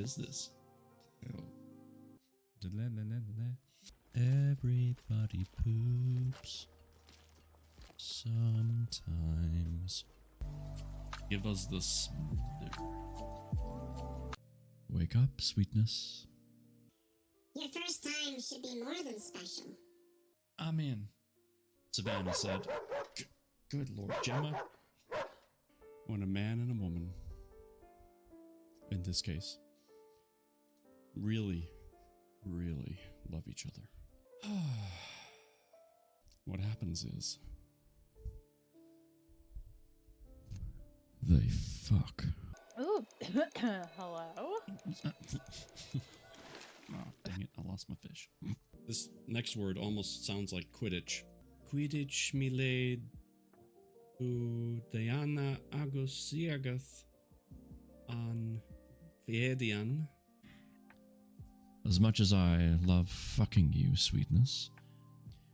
is this? Everybody poops sometimes. Give us the smother. Wake up, sweetness. Your first time should be more than special. I'm in, Savannah said. Good Lord, Gemma. When a man and a woman, in this case, really, really love each other, what happens is they fuck. Ooh, hello? Oh, dang it, I lost my fish. This next word almost sounds like Quidditch. Quidditch milade Diana Agosiagath an Fiedian. As much as I love fucking you, sweetness.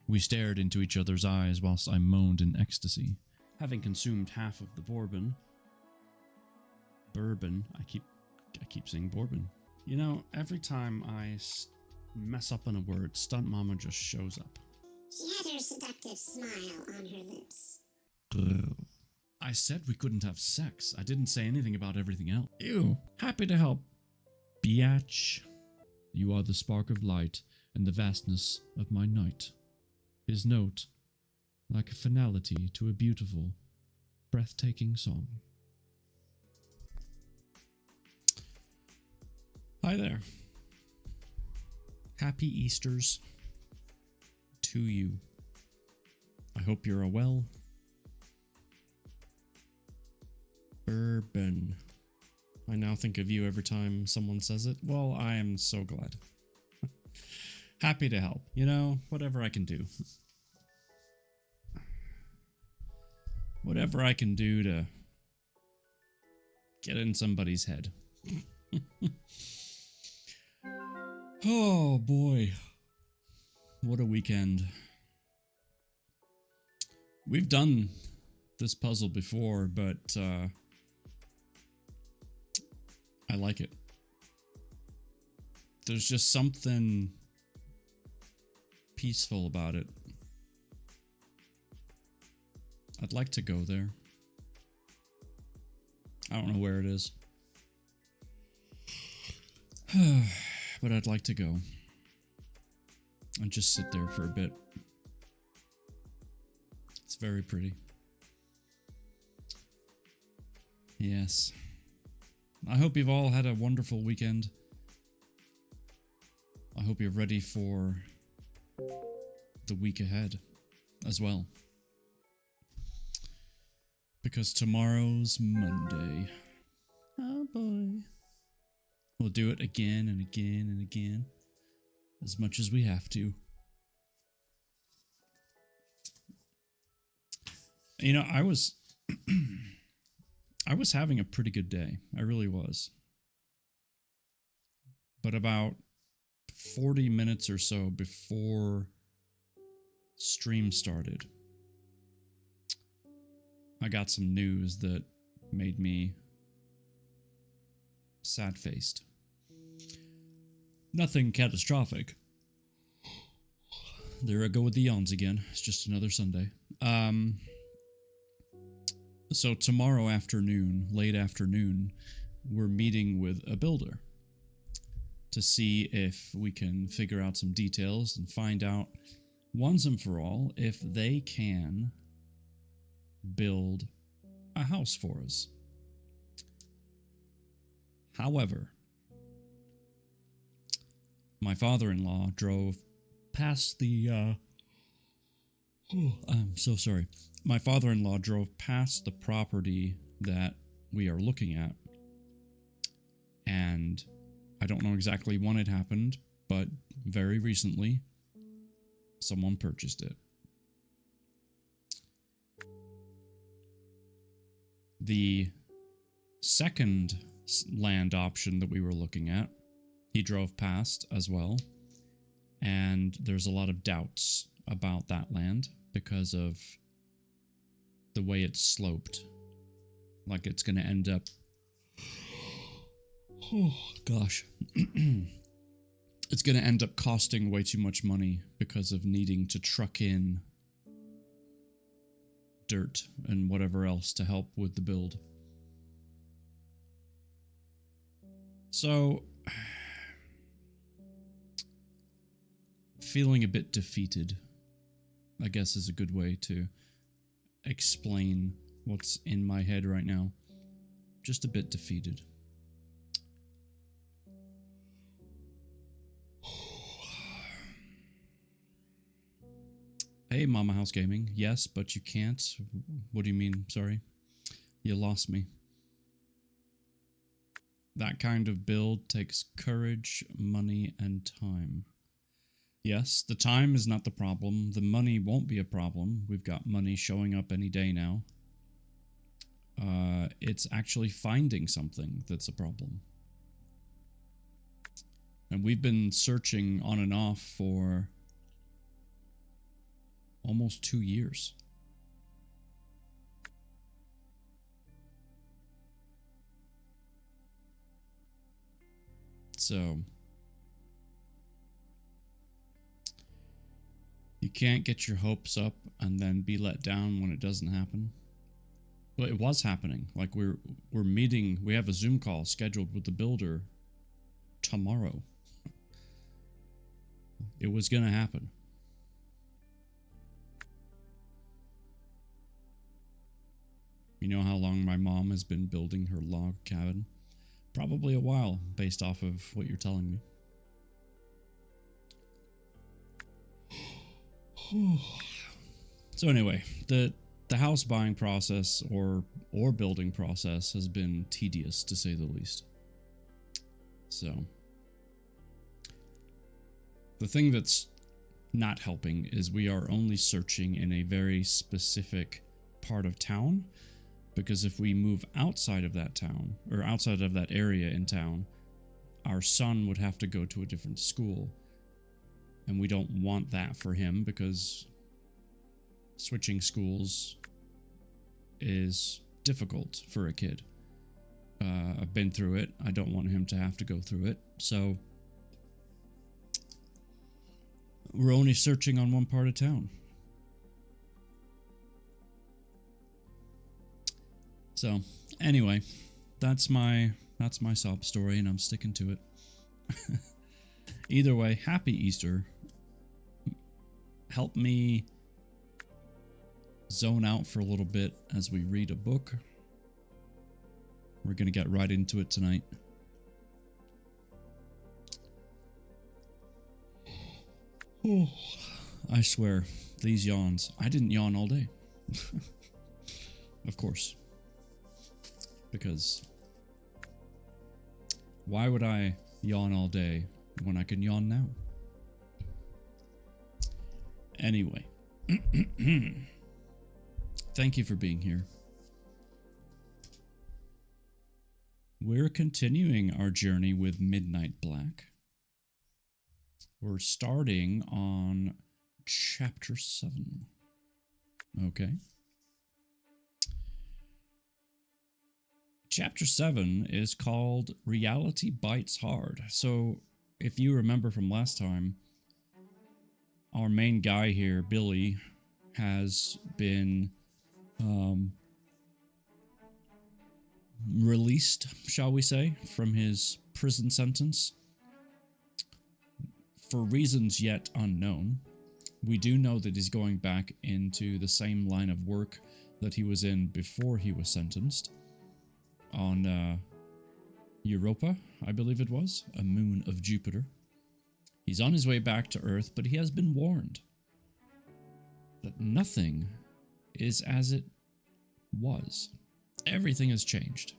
We stared into each other's eyes whilst I moaned in ecstasy. Having consumed half of the bourbon, I keep saying bourbon. You know, every time I mess up on a word, Stunt Mama just shows up. She had her seductive smile on her lips. I said we couldn't have sex. I didn't say anything about everything else. Ew. Happy to help. Biatch. You are the spark of light and the vastness of my night. His note, like a finality to a beautiful, breathtaking song. Hi there. Happy Easters to you. I hope you're well. Bourbon. I now think of you every time someone says it. Well, I am so glad. Happy to help. You know, whatever I can do. Whatever I can do to get in somebody's head. Oh boy. What a weekend. We've done this puzzle before, but I like it. There's just something peaceful about it. I'd like to go there. I don't know where it is. But I'd like to go. And just sit there for a bit. It's very pretty. Yes. I hope you've all had a wonderful weekend. I hope you're ready for the week ahead as well. Because tomorrow's Monday. Oh boy. We'll do it again and again and again. As much as we have to. You know, I was having a pretty good day. I really was. But about 40 minutes or so before stream started, I got some news that made me sad-faced. Nothing catastrophic. There I go with the yawns again. It's just another Sunday. So tomorrow afternoon, late afternoon, we're meeting with a builder to see if we can figure out some details and find out once and for all if they can build a house for us. However, my father-in-law drove past the I'm so sorry. My father-in-law drove past the property that we are looking at, and I don't know exactly when it happened, but very recently, someone purchased it. The second land option that we were looking at, he drove past as well, and there's a lot of doubts about that land because of the way it's sloped. Like it's going to end up Oh, gosh. It's going to end up costing way too much money because of needing to truck in dirt and whatever else to help with the build. So, feeling a bit defeated, I guess, is a good way to explain what's in my head right now. Just a bit defeated. Hey, Mama House Gaming. Yes, but you can't. What do you mean? Sorry. You lost me. That kind of build takes courage, money, and time. Yes, the time is not the problem. The money won't be a problem. We've got money showing up any day now. It's actually finding something that's a problem. And we've been searching on and off for almost 2 years. So, you can't get your hopes up and then be let down when it doesn't happen. But it was happening. Like we're meeting, we have a Zoom call scheduled with the builder tomorrow. It was going to happen. You know how long my mom has been building her log cabin? Probably a while, based off of what you're telling me. So anyway, the house buying process or building process has been tedious, to say the least. So the thing that's not helping is we are only searching in a very specific part of town. Because if we move outside of that town, or outside of that area in town, our son would have to go to a different school. And we don't want that for him because switching schools is difficult for a kid. I've been through it. I don't want him to have to go through it. So we're only searching on one part of town. So, anyway, that's my sob story, and I'm sticking to it. Either way, happy Easter. Help me zone out for a little bit as we read a book. We're going to get right into it tonight. Oh, I swear, these yawns. I didn't yawn all day. Of course. Because why would I yawn all day when I can yawn now? Anyway, thank you for being here. We're continuing our journey with Midnight Black. We're starting on chapter 7. Okay. Chapter 7 is called Reality Bites Hard. So, if you remember from last time, our main guy here, Billy, has been released, shall we say, from his prison sentence for reasons yet unknown. We do know that he's going back into the same line of work that he was in before he was sentenced. On Europa, I believe it was, a moon of Jupiter. He's on his way back to Earth, but he has been warned that nothing is as it was. Everything has changed.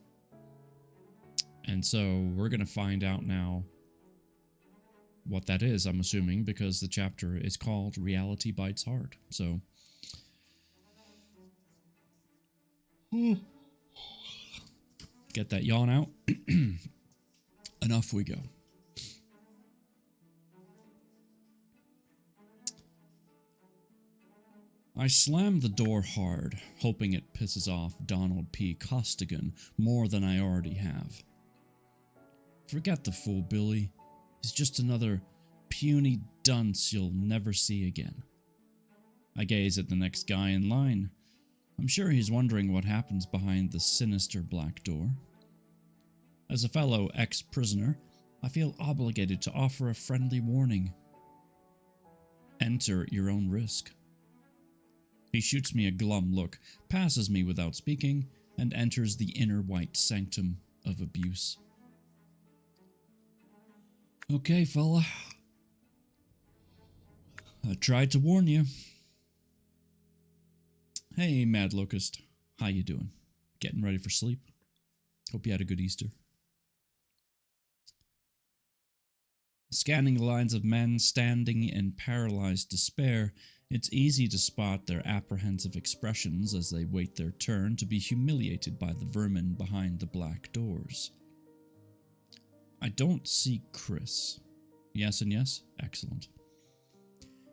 And so we're going to find out now what that is, I'm assuming, because the chapter is called Reality Bites Hard. So get that yawn out, and off we go. I slammed the door hard, hoping it pisses off Donald P. Costigan more than I already have. Forget the fool, Billy. He's just another puny dunce you'll never see again. I gaze at the next guy in line. I'm sure he's wondering what happens behind the sinister black door. As a fellow ex-prisoner, I feel obligated to offer a friendly warning. Enter at your own risk. He shoots me a glum look, passes me without speaking, and enters the inner white sanctum of abuse. Okay, fella. I tried to warn you. Hey, Mad Locust. How you doing? Getting ready for sleep? Hope you had a good Easter. Scanning the lines of men standing in paralyzed despair, it's easy to spot their apprehensive expressions as they wait their turn to be humiliated by the vermin behind the black doors. I don't see Chris. Yes and yes? Excellent.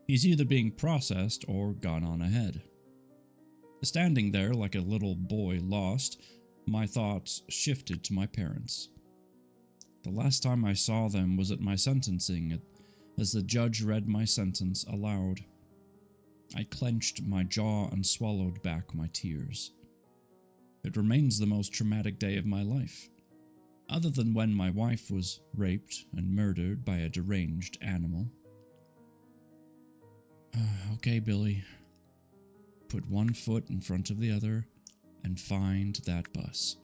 He's either being processed or gone on ahead. Standing there like a little boy lost, my thoughts shifted to my parents. The last time I saw them was at my sentencing, as the judge read my sentence aloud. I clenched my jaw and swallowed back my tears. It remains the most traumatic day of my life, other than when my wife was raped and murdered by a deranged animal. Okay, Billy. Put one foot in front of the other and find that bus.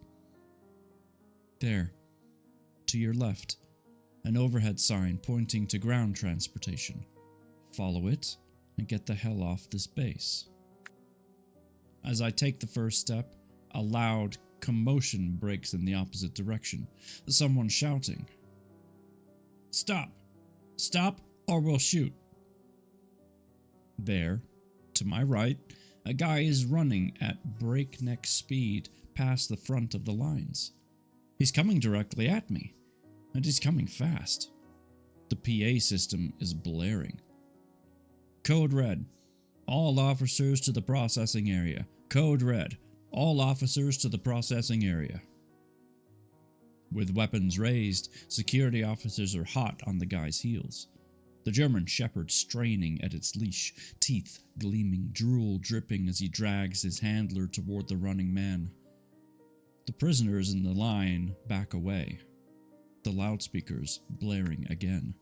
There. To your left, an overhead sign pointing to ground transportation. Follow it and get the hell off this base. As I take the first step, a loud commotion breaks in the opposite direction. Someone shouting, "Stop! Stop or we'll shoot!" There, to my right, a guy is running at breakneck speed past the front of the lines. He's coming directly at me, and he's coming fast. The PA system is blaring. Code Red. All officers to the processing area. Code Red. All officers to the processing area. With weapons raised, security officers are hot on the guy's heels. The German shepherd straining at its leash, teeth gleaming, drool dripping as he drags his handler toward the running man. The prisoners in the line back away, the loudspeakers blaring again.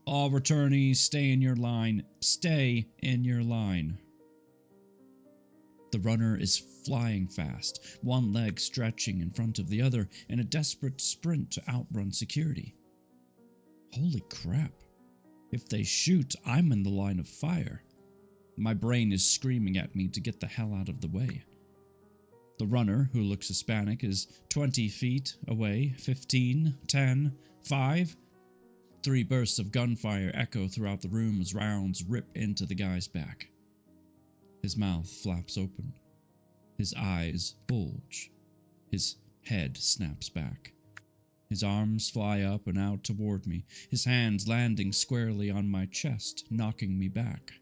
All returnees, stay in your line. Stay in your line. The runner is flying fast, one leg stretching in front of the other in a desperate sprint to outrun security. Holy crap. If they shoot, I'm in the line of fire. My brain is screaming at me to get the hell out of the way. The runner, who looks Hispanic, is 20 feet away, 15, 10, 5. 3 bursts of gunfire echo throughout the room as rounds rip into the guy's back. His mouth flaps open. His eyes bulge. His head snaps back. His arms fly up and out toward me, his hands landing squarely on my chest, knocking me back.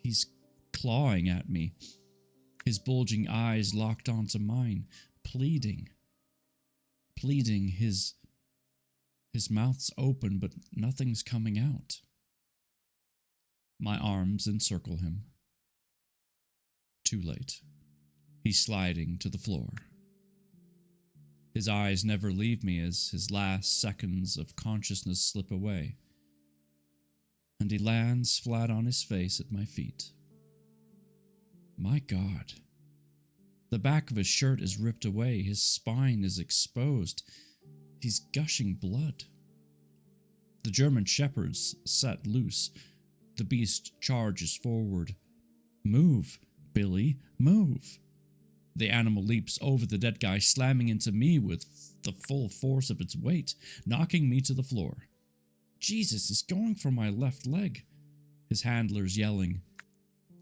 He's clawing at me, his bulging eyes locked onto mine, pleading. His mouth's open, but nothing's coming out. My arms encircle him. Too late. He's sliding to the floor. His eyes never leave me as his last seconds of consciousness slip away, and he lands flat on his face at my feet. My God. The back of his shirt is ripped away, his spine is exposed, he's gushing blood. The German shepherd's set loose. The beast charges forward. Move, Billy, move. The animal leaps over the dead guy, slamming into me with the full force of its weight, knocking me to the floor. Jesus, he's going for my left leg. His handler's yelling,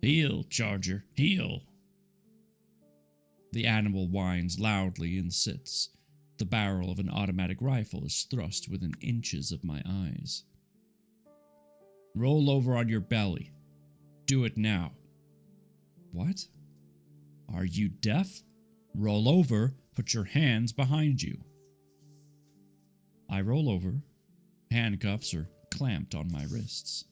"Heel, Charger, heel." The animal whines loudly and sits. The barrel of an automatic rifle is thrust within inches of my eyes. Roll over on your belly. Do it now. What? Are you deaf? Roll over, put your hands behind you. I roll over. Handcuffs are clamped on my wrists.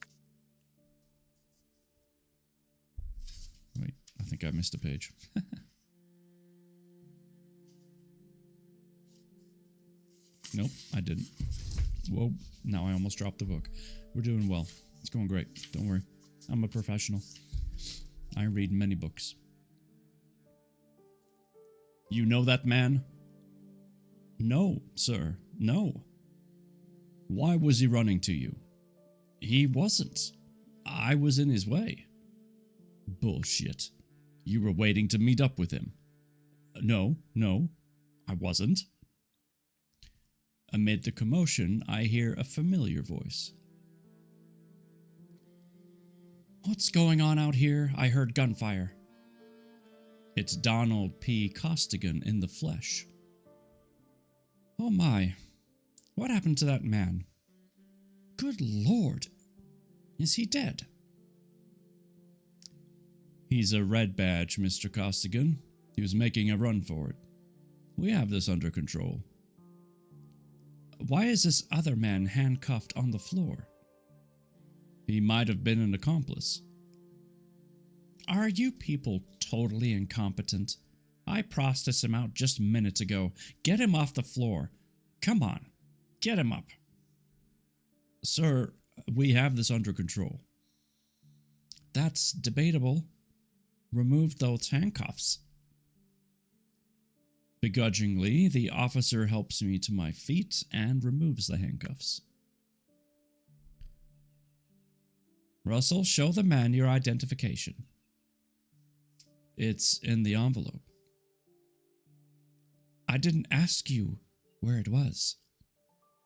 Wait, I think I missed a page. Nope, I didn't. Whoa, now I almost dropped the book. We're doing well. It's going great. Don't worry. I'm a professional. I read many books. You know that man? No, sir. No. Why was he running to you? He wasn't. I was in his way. Bullshit. You were waiting to meet up with him. No, I wasn't. Amid the commotion, I hear a familiar voice. What's going on out here? I heard gunfire. It's Donald P. Costigan in the flesh. Oh my. What happened to that man? Good Lord. Is he dead? He's a red badge, Mr. Costigan. He was making a run for it. We have this under control. Why is this other man handcuffed on the floor? He might have been an accomplice. Are you people totally incompetent? I processed him out just minutes ago. Get him off the floor. Come on, get him up. Sir, we have this under control. That's debatable. Remove those handcuffs. Begrudgingly, the officer helps me to my feet and removes the handcuffs. Russell, show the man your identification. It's in the envelope. I didn't ask you where it was.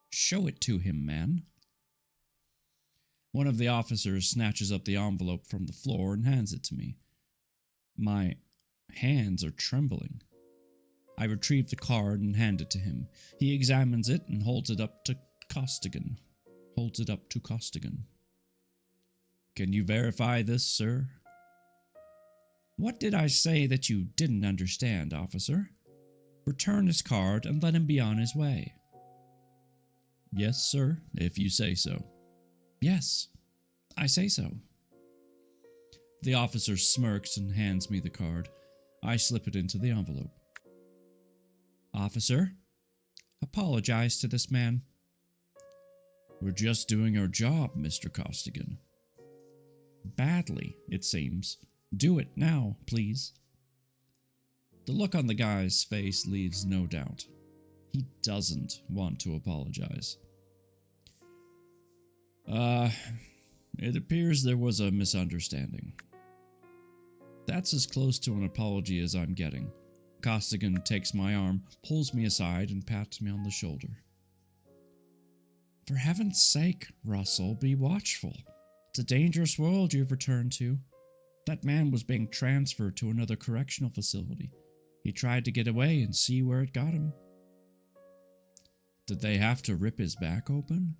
Show it to him, man. One of the officers snatches up the envelope from the floor and hands it to me. My hands are trembling. I retrieve the card and hand it to him. He examines it and holds it up to Costigan. Can you verify this, sir? What did I say that you didn't understand, officer? Return his card and let him be on his way. Yes, sir, if you say so. Yes, I say so. The officer smirks and hands me the card. I slip it into the envelope. Officer, apologize to this man. We're just doing our job, Mr. Costigan. Badly, it seems. Do it now, please. The look on the guy's face leaves no doubt. He doesn't want to apologize. It appears there was a misunderstanding. That's as close to an apology as I'm getting. Costigan takes my arm, pulls me aside, and pats me on the shoulder. For heaven's sake, Russell, be watchful. It's a dangerous world you've returned to. That man was being transferred to another correctional facility. He tried to get away and see where it got him. Did they have to rip his back open?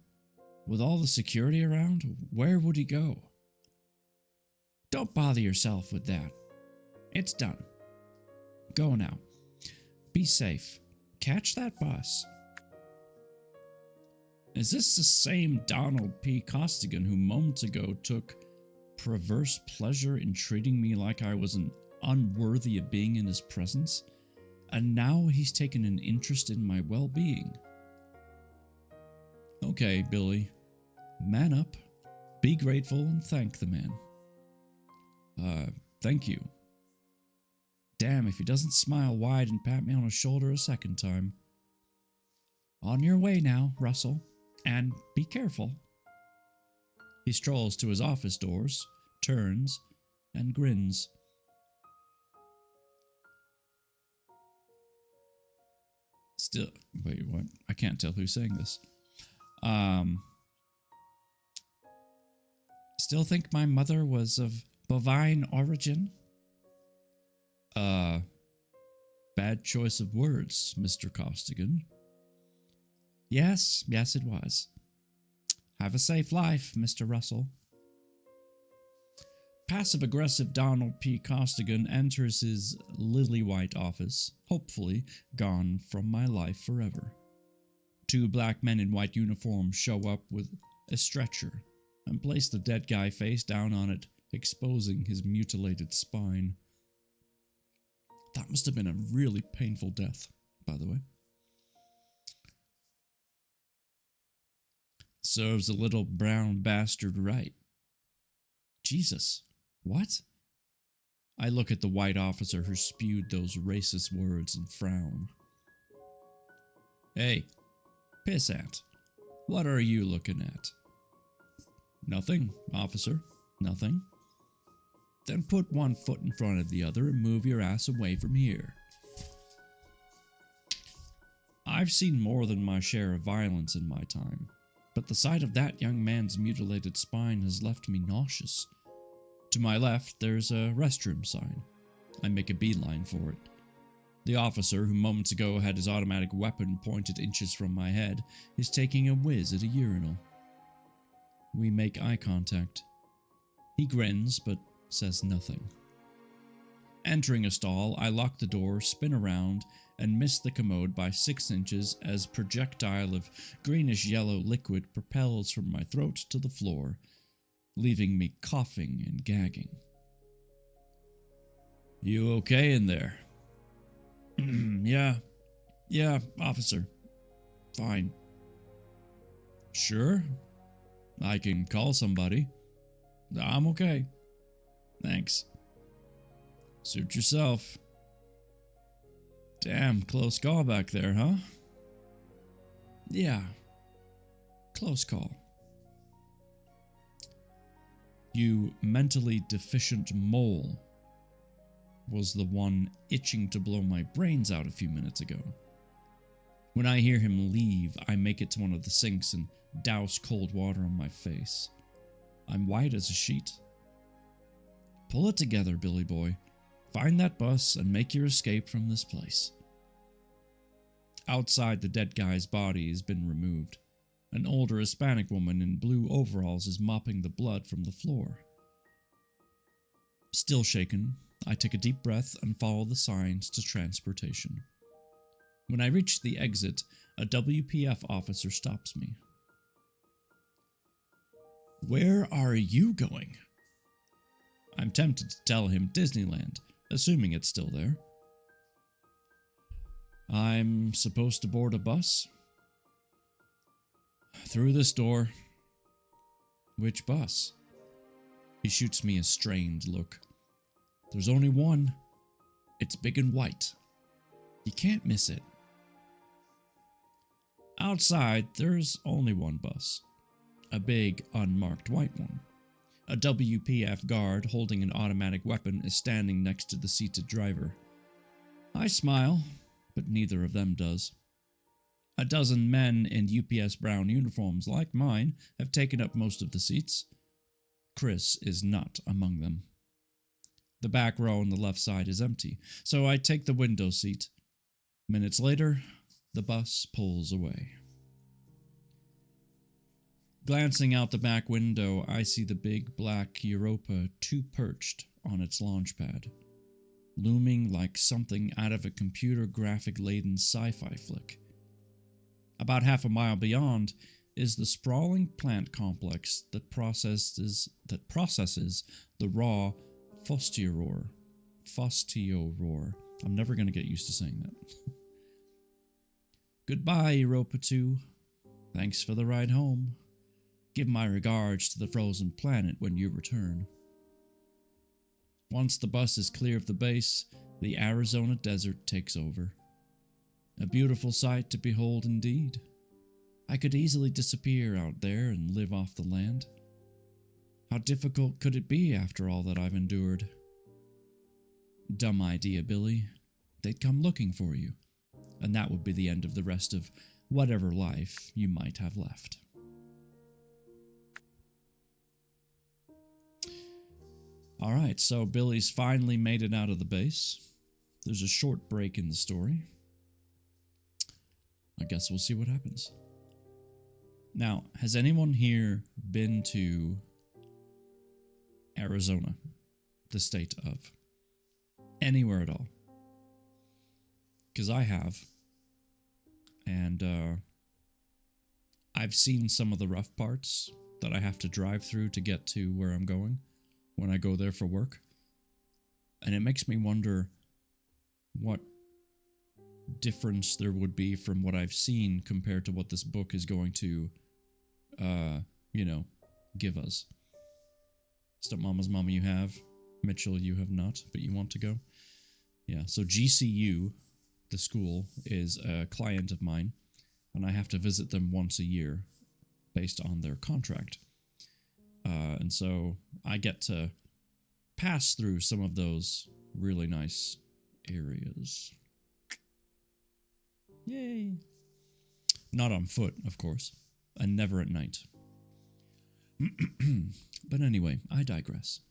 With all the security around, where would he go? Don't bother yourself with that. It's done. Go now. Be safe. Catch that bus. Is this the same Donald P. Costigan who moments ago took perverse pleasure in treating me like I was unworthy of being in his presence? And now he's taken an interest in my well-being. Okay, Billy. Man up. Be grateful and thank the man. Thank you. Damn, if he doesn't smile wide and pat me on the shoulder a second time. On your way now, Russell, and be careful. He strolls to his office doors, turns, and grins. Still, wait, what? I can't tell who's saying this. Still think my mother was of bovine origin? Bad choice of words, Mr. Costigan. Yes, it was. Have a safe life, Mr. Russell. Passive-aggressive Donald P. Costigan enters his lily-white office, hopefully gone from my life forever. two black men in white uniforms show up with a stretcher and place the dead guy face down on it, exposing his mutilated spine. That must have been a really painful death, by the way. Serves a little brown bastard right. Jesus, what? I look at the white officer who spewed those racist words and frown. Hey, pissant, what are you looking at? Nothing, officer, nothing. Then put one foot in front of the other and move your ass away from here. I've seen more than my share of violence in my time, but the sight of that young man's mutilated spine has left me nauseous. To my left, there's a restroom sign. I make a beeline for it. The officer, who moments ago had his automatic weapon pointed inches from my head, is taking a whiz at a urinal. We make eye contact. He grins, but says nothing. Entering a stall, I lock the door, spin around, and miss the commode by 6 inches as projectile of greenish-yellow liquid propels from my throat to the floor, leaving me coughing and gagging. You okay in there? Yeah, officer. Fine. Sure? I can call somebody. I'm okay. Thanks. Suit yourself. Damn, close call back there, huh? Yeah. Close call. You mentally deficient mole was the one itching to blow my brains out a few minutes ago. When I hear him leave, I make it to one of the sinks and douse cold water on my face. I'm white as a sheet. Pull it together, Billy boy. Find that bus and make your escape from this place. Outside, the dead guy's body has been removed. An older Hispanic woman in blue overalls is mopping the blood from the floor. Still shaken, I take a deep breath and follow the signs to transportation. When I reach the exit, a WPF officer stops me. Where are you going? I'm tempted to tell him Disneyland, assuming it's still there. I'm supposed to board a bus? Through this door. Which bus? He shoots me a strained look. There's only one. It's big and white. You can't miss it. Outside, there's only one bus. A big, unmarked white one. A WPF guard holding an automatic weapon is standing next to the seated driver. I smile, but neither of them does. A dozen men in UPS brown uniforms like mine have taken up most of the seats. Chris is not among them. The back row on the left side is empty, so I take the window seat. Minutes later, the bus pulls away. Glancing out the back window, I see the big black Europa perched on its launch pad, looming like something out of a computer graphic-laden sci-fi flick. About half a mile beyond is the sprawling plant complex that processes the raw Fostioror. I'm never going to get used to saying that. Goodbye, Europa 2. Thanks for the ride home. Give my regards to the frozen planet when you return. Once the bus is clear of the base, the Arizona desert takes over. A beautiful sight to behold indeed. I could easily disappear out there and live off the land. How difficult could it be after all that I've endured? Dumb idea, Billy. They'd come looking for you, and that would be the end of the rest of whatever life you might have left. Alright, so Billy's finally made it out of the base. There's a short break in the story. I guess we'll see what happens. Now, has anyone here been to Arizona, the state of? Anywhere at all? Because I have. And I've seen some of the rough parts that I have to drive through to get to where I'm going when I go there for work. And it makes me wonder what difference there would be from what I've seen compared to what this book is going to, give us. Stepmama's mama you have. Mitchell you have not, but you want to go. Yeah, so GCU, the school, is a client of mine, and I have to visit them once a year based on their contract. And so I get to pass through some of those really nice areas. Yay! Not on foot, of course, and never at night. But anyway, I digress.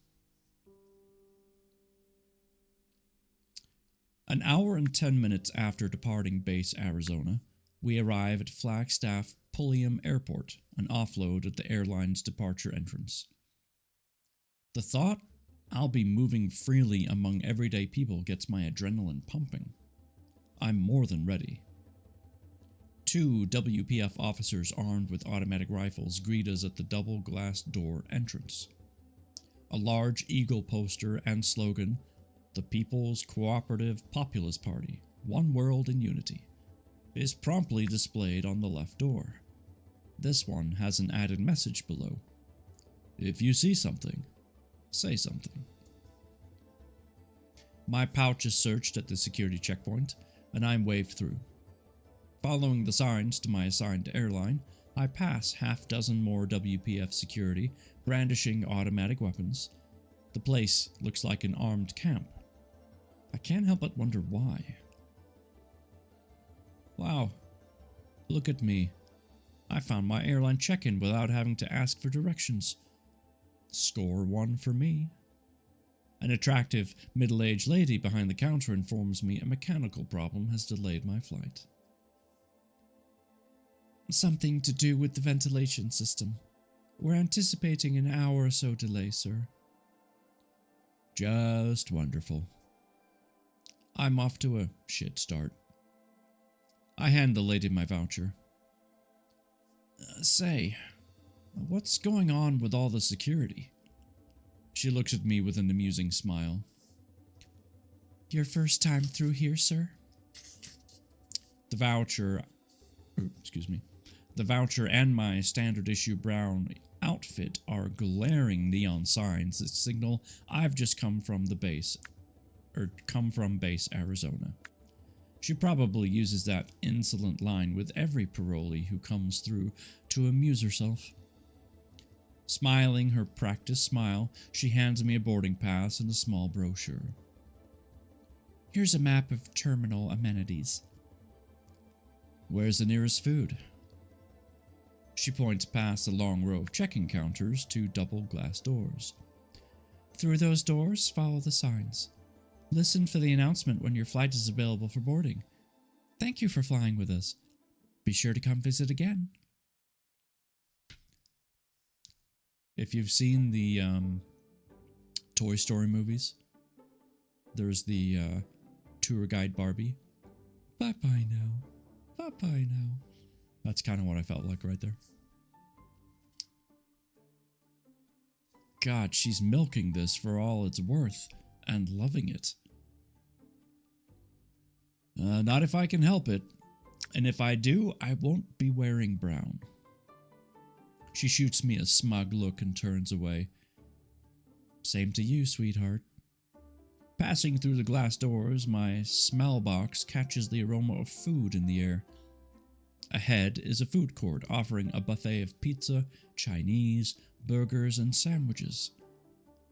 An hour and 10 minutes after departing Base Arizona, we arrive at Flagstaff Pulliam Airport and offload at the airline's departure entrance. The thought I'll be moving freely among everyday people gets my adrenaline pumping. I'm more than ready. 2 WPF officers armed with automatic rifles greet us at the double glass door entrance. A large eagle poster and slogan, "The People's Cooperative Populist Party, One World in Unity," is promptly displayed on the left door. This one has an added message below. If you see something, say something. My pouch is searched at the security checkpoint, and I'm waved through. Following the signs to my assigned airline, I pass half-dozen more WPF security, brandishing automatic weapons. The place looks like an armed camp. I can't help but wonder why. Wow, look at me. I found my airline check-in without having to ask for directions. Score 1 for me. An attractive, middle-aged lady behind the counter informs me a mechanical problem has delayed my flight. Something to do with the ventilation system. We're anticipating an hour or so delay, sir. Just wonderful. I'm off to a shit start. I hand the lady my voucher. Say, what's going on with all the security? She looks at me with an amusing smile. Your first time through here, sir? The voucher and my standard issue brown outfit are glaring neon signs that signal I've just come from base Arizona. She probably uses that insolent line with every parolee who comes through to amuse herself. Smiling her practice smile, she hands me a boarding pass and a small brochure. Here's a map of terminal amenities. Where's the nearest food? She points past a long row of check-in counters to double glass doors. Through those doors, follow the signs. Listen for the announcement when your flight is available for boarding. Thank you for flying with us. Be sure to come visit again. If you've seen the Toy Story movies, there's the tour guide Barbie. Bye-bye now. Bye-bye now. That's kind of what I felt like right there. God, she's milking this for all it's worth and loving it. Not if I can help it. And if I do, I won't be wearing brown. She shoots me a smug look and turns away. Same to you, sweetheart. Passing through the glass doors, my smell box catches the aroma of food in the air. Ahead is a food court offering a buffet of pizza, Chinese, burgers, and sandwiches.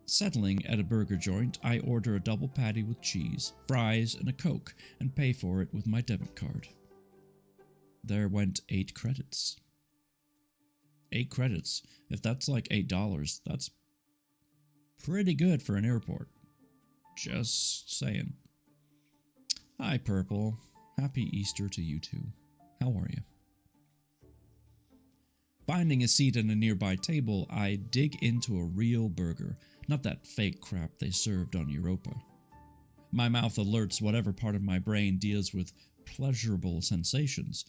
Settling at a burger joint, I order a double patty with cheese, fries, and a Coke, and pay for it with my debit card. There went 8 credits. 8 credits. If that's like $8, that's pretty good for an airport. Just saying. Hi, Purple. Happy Easter to you too. How are you? Finding a seat at a nearby table, I dig into a real burger, not that fake crap they served on Europa. My mouth alerts whatever part of my brain deals with pleasurable sensations,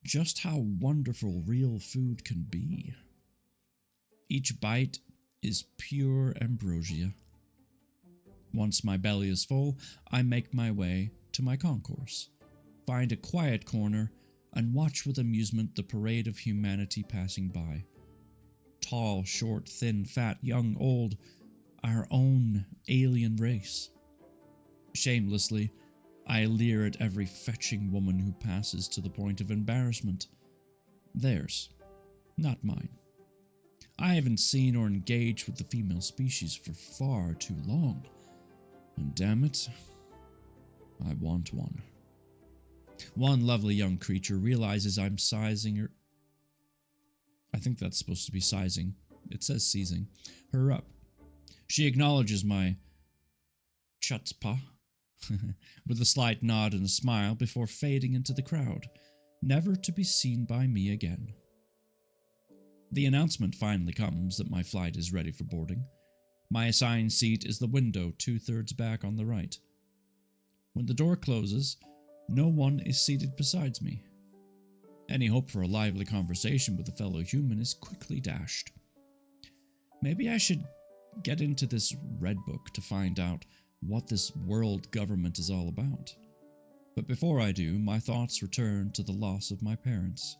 just how wonderful real food can be. Each bite is pure ambrosia. Once my belly is full, I make my way to my concourse, find a quiet corner, and watch with amusement the parade of humanity passing by. Tall, short, thin, fat, young, old, our own alien race. Shamelessly, I leer at every fetching woman who passes to the point of embarrassment. Theirs, not mine. I haven't seen or engaged with the female species for far too long, and damn it, I want one. One lovely young creature realizes I'm sizing her. I think that's supposed to be sizing. It says seizing her up. She acknowledges my chutzpah with a slight nod and a smile before fading into the crowd, never to be seen by me again. The announcement finally comes that my flight is ready for boarding. My assigned seat is the window 2/3 back on the right. When the door closes, no one is seated besides me. Any hope for a lively conversation with a fellow human is quickly dashed. Maybe I should get into this red book to find out what this world government is all about. But before I do, my thoughts return to the loss of my parents.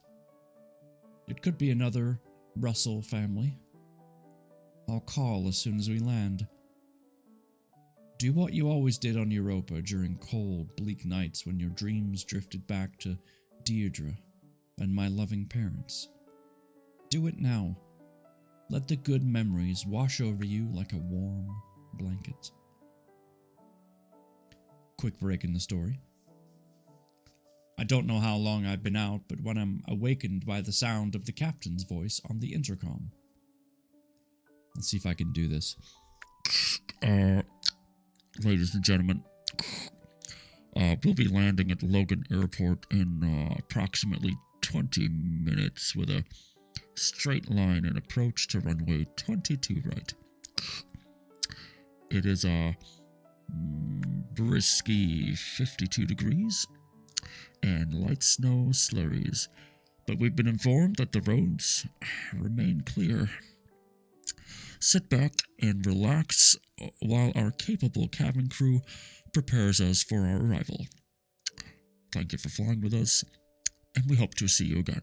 It could be another Russell family. I'll call as soon as we land. Do what you always did on Europa during cold, bleak nights when your dreams drifted back to Deirdre and my loving parents. Do it now. Let the good memories wash over you like a warm blanket. Quick break in the story. I don't know how long I've been out, but when I'm awakened by the sound of the captain's voice on the intercom. Let's see if I can do this. Ladies and gentlemen, we'll be landing at Logan Airport in approximately 20 minutes with a straight line and approach to runway 22 right. It is a brisky 52 degrees and light snow slurries, but we've been informed that the roads remain clear. Sit back and relax while our capable cabin crew prepares us for our arrival. Thank you for flying with us, and we hope to see you again.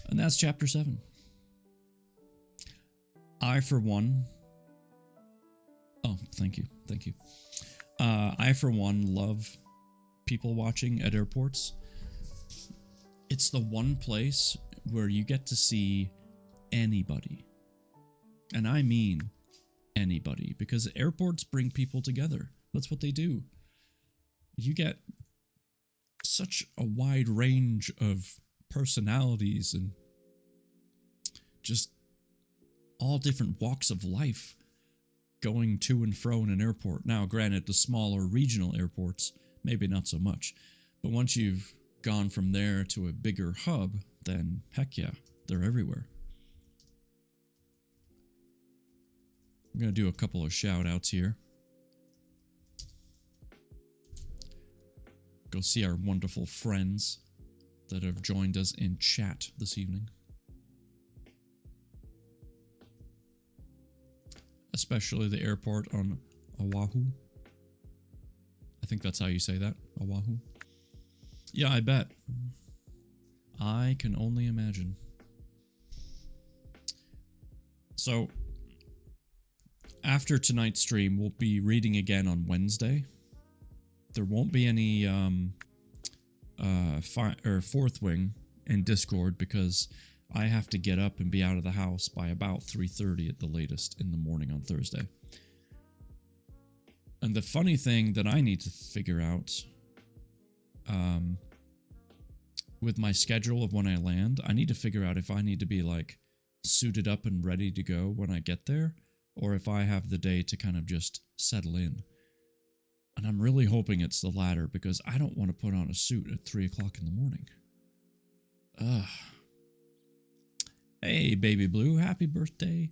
And that's chapter 7. I, for one... Oh, thank you. I, for one, love people watching at airports. It's the one place where you get to see anybody. And I mean anybody, because airports bring people together. That's what they do. You get such a wide range of personalities and just all different walks of life going to and fro in an airport. Now, granted, the smaller regional airports, maybe not so much. But once you've gone from there to a bigger hub, then heck yeah, they're everywhere. I'm going to do a couple of shout outs here. Go see our wonderful friends that have joined us in chat this evening. Especially the airport on Oahu. I think that's how you say that, Oahu. Yeah, I bet. I can only imagine. So, after tonight's stream, we'll be reading again on Wednesday. There won't be any fourth wing in Discord because I have to get up and be out of the house by about 3:30 at the latest in the morning on Thursday. And the funny thing that I need to figure out with my schedule of when I land, I need to figure out if I need to be like suited up and ready to go when I get there, or if I have the day to kind of just settle in. And I'm really hoping it's the latter because I don't want to put on a suit at 3 o'clock in the morning. Ugh. Hey, Baby Blue, happy birthday.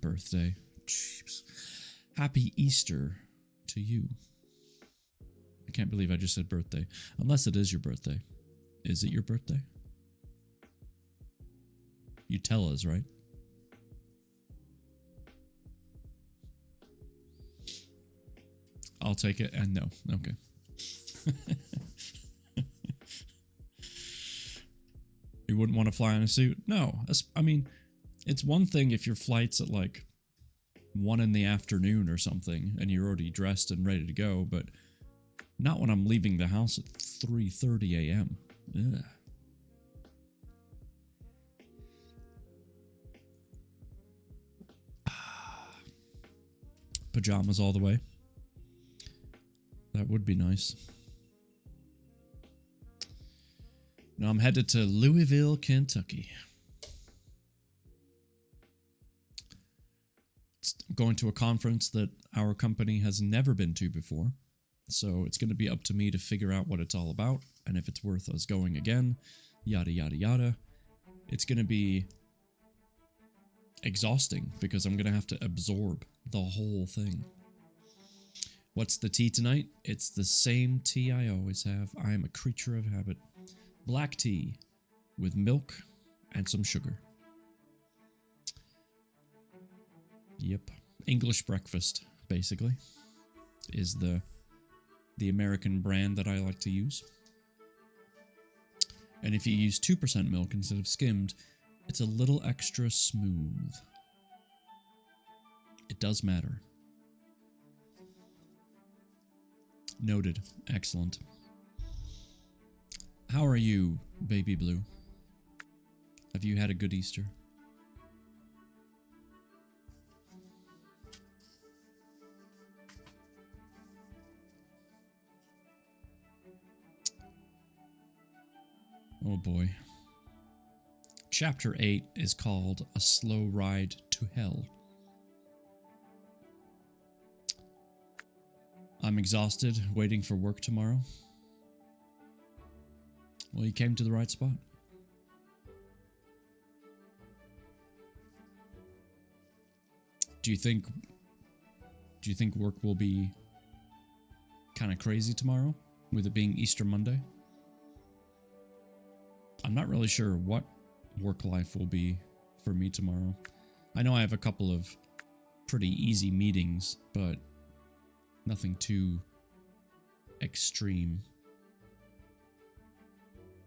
Birthday. Jeez. Happy Easter to you. I can't believe I just said birthday. Unless it is your birthday. Is it your birthday? You tell us, right? I'll take it and no. Okay. You wouldn't want to fly in a suit? No. I mean, it's one thing if your flight's at like 1 in the afternoon or something and you're already dressed and ready to go, but not when I'm leaving the house at 3:30 a.m. Ugh. Pajamas all the way. That would be nice. Now I'm headed to Louisville, Kentucky. I'm going to a conference that our company has never been to before. So it's going to be up to me to figure out what it's all about and if it's worth us going again. Yada, yada, yada. It's going to be exhausting because I'm going to have to absorb the whole thing. What's the tea tonight? It's the same tea I always have. I am a creature of habit. Black tea with milk and some sugar. Yep. English breakfast, basically, is the American brand that I like to use. And if you use 2% milk instead of skimmed, it's a little extra smooth. It does matter. Noted. Excellent. How are you, Baby Blue? Have you had a good Easter? Oh boy. Chapter 8 is called A Slow Ride to Hell. I'm exhausted, waiting for work tomorrow. Well, you came to the right spot. Do you think work will be kind of crazy tomorrow, with it being Easter Monday? I'm not really sure what work life will be for me tomorrow. I know I have a couple of pretty easy meetings, but nothing too extreme.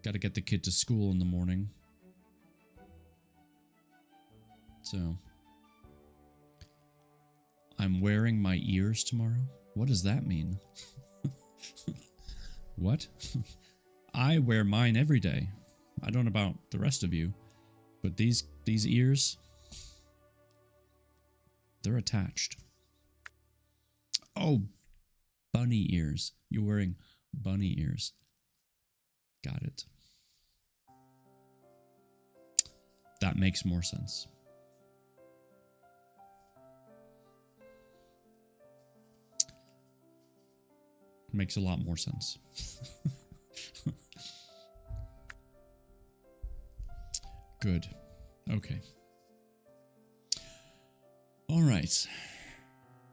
Got to get the kid to school in the morning. So, I'm wearing my ears tomorrow? What does that mean? What? I wear mine every day. I don't know about the rest of you, but these ears, they're attached. Oh, bunny ears. You're wearing bunny ears. Got it. That makes more sense. Makes a lot more sense. Good. Okay. All right.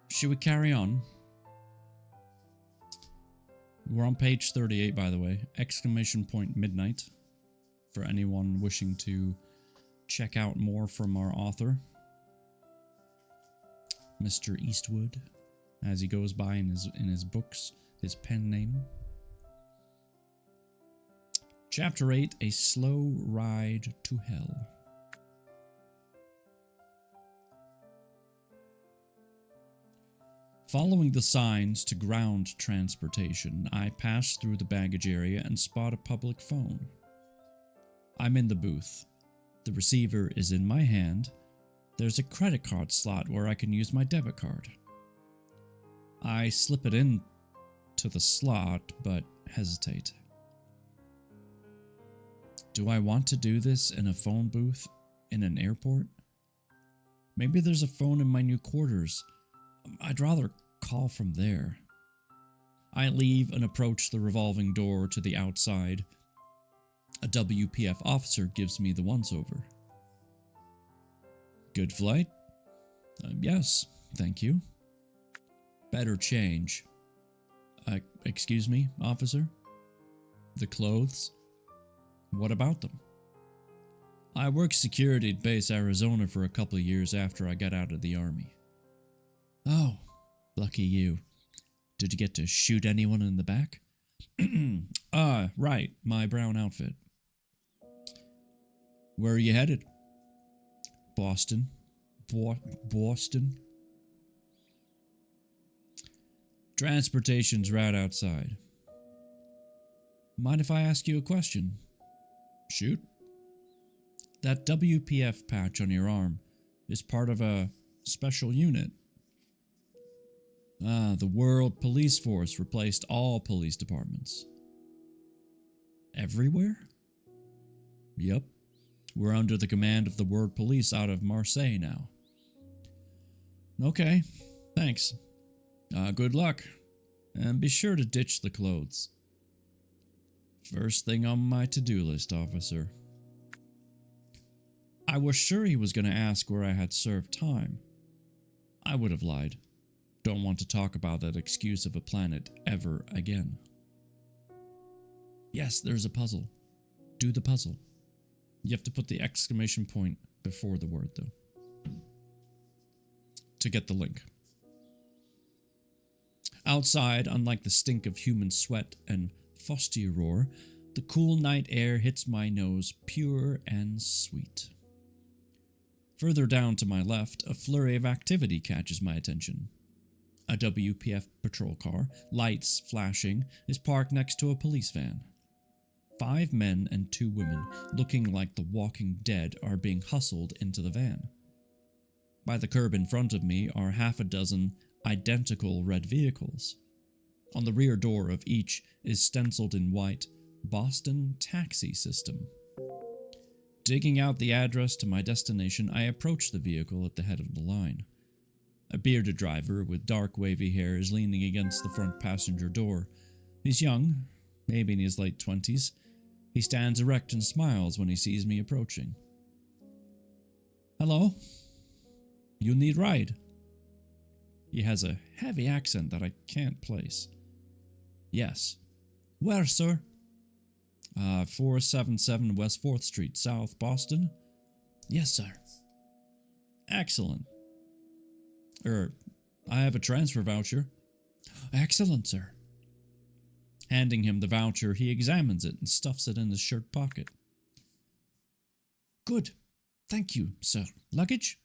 Should we carry on? We're on page 38, by the way. Exclamation point midnight. For anyone wishing to check out more from our author, Mr. Eastwood, as he goes by in his books, his pen name. Chapter 8, A Slow Ride to Hell. Following the signs to ground transportation, I pass through the baggage area and spot a public phone. I'm in the booth. The receiver is in my hand. There's a credit card slot where I can use my debit card. I slip it in to the slot, but hesitate. Do I want to do this in a phone booth in an airport? Maybe there's a phone in my new quarters. I'd rather call from there. I leave and approach the revolving door to the outside. A WPF officer gives me the once-over. Good flight? Yes, thank you. Better change. Excuse me, officer? The clothes? What about them? I worked security at Base Arizona for a couple of years after I got out of the army. Oh, lucky you. Did you get to shoot anyone in the back? Right, my brown outfit. Where are you headed? Boston. Boston? Transportation's right outside. Mind if I ask you a question? Shoot. That WPF patch on your arm is part of a special unit. The World Police Force replaced all police departments. Everywhere? Yep. We're under the command of the World Police out of Marseille now. Okay, thanks. Good luck. And be sure to ditch the clothes. First thing on my to-do list, officer. I was sure he was going to ask where I had served time. I would have lied. Don't want to talk about that excuse of a planet ever again. Yes, there's a puzzle. Do the puzzle. You have to put the exclamation point before the word, though, to get the link. Outside, unlike the stink of human sweat and fusty roar, the cool night air hits my nose pure and sweet. Further down to my left, a flurry of activity catches my attention. A WPF patrol car, lights flashing, is parked next to a police van. 5 men and 2 women, looking like the Walking Dead, are being hustled into the van. By the curb in front of me are half a dozen identical red vehicles. On the rear door of each is stenciled in white, Boston Taxi System. Digging out the address to my destination, I approach the vehicle at the head of the line. A bearded driver with dark wavy hair is leaning against the front passenger door. He's young, maybe in his late 20s. He stands erect and smiles when he sees me approaching. Hello? You need ride? He has a heavy accent that I can't place. Yes. Where, sir? 477 West 4th Street, South Boston? Yes, sir. Excellent. I have a transfer voucher. Excellent, sir. Handing him the voucher, he examines it and stuffs it in his shirt pocket. Good. Thank you, sir. Luggage?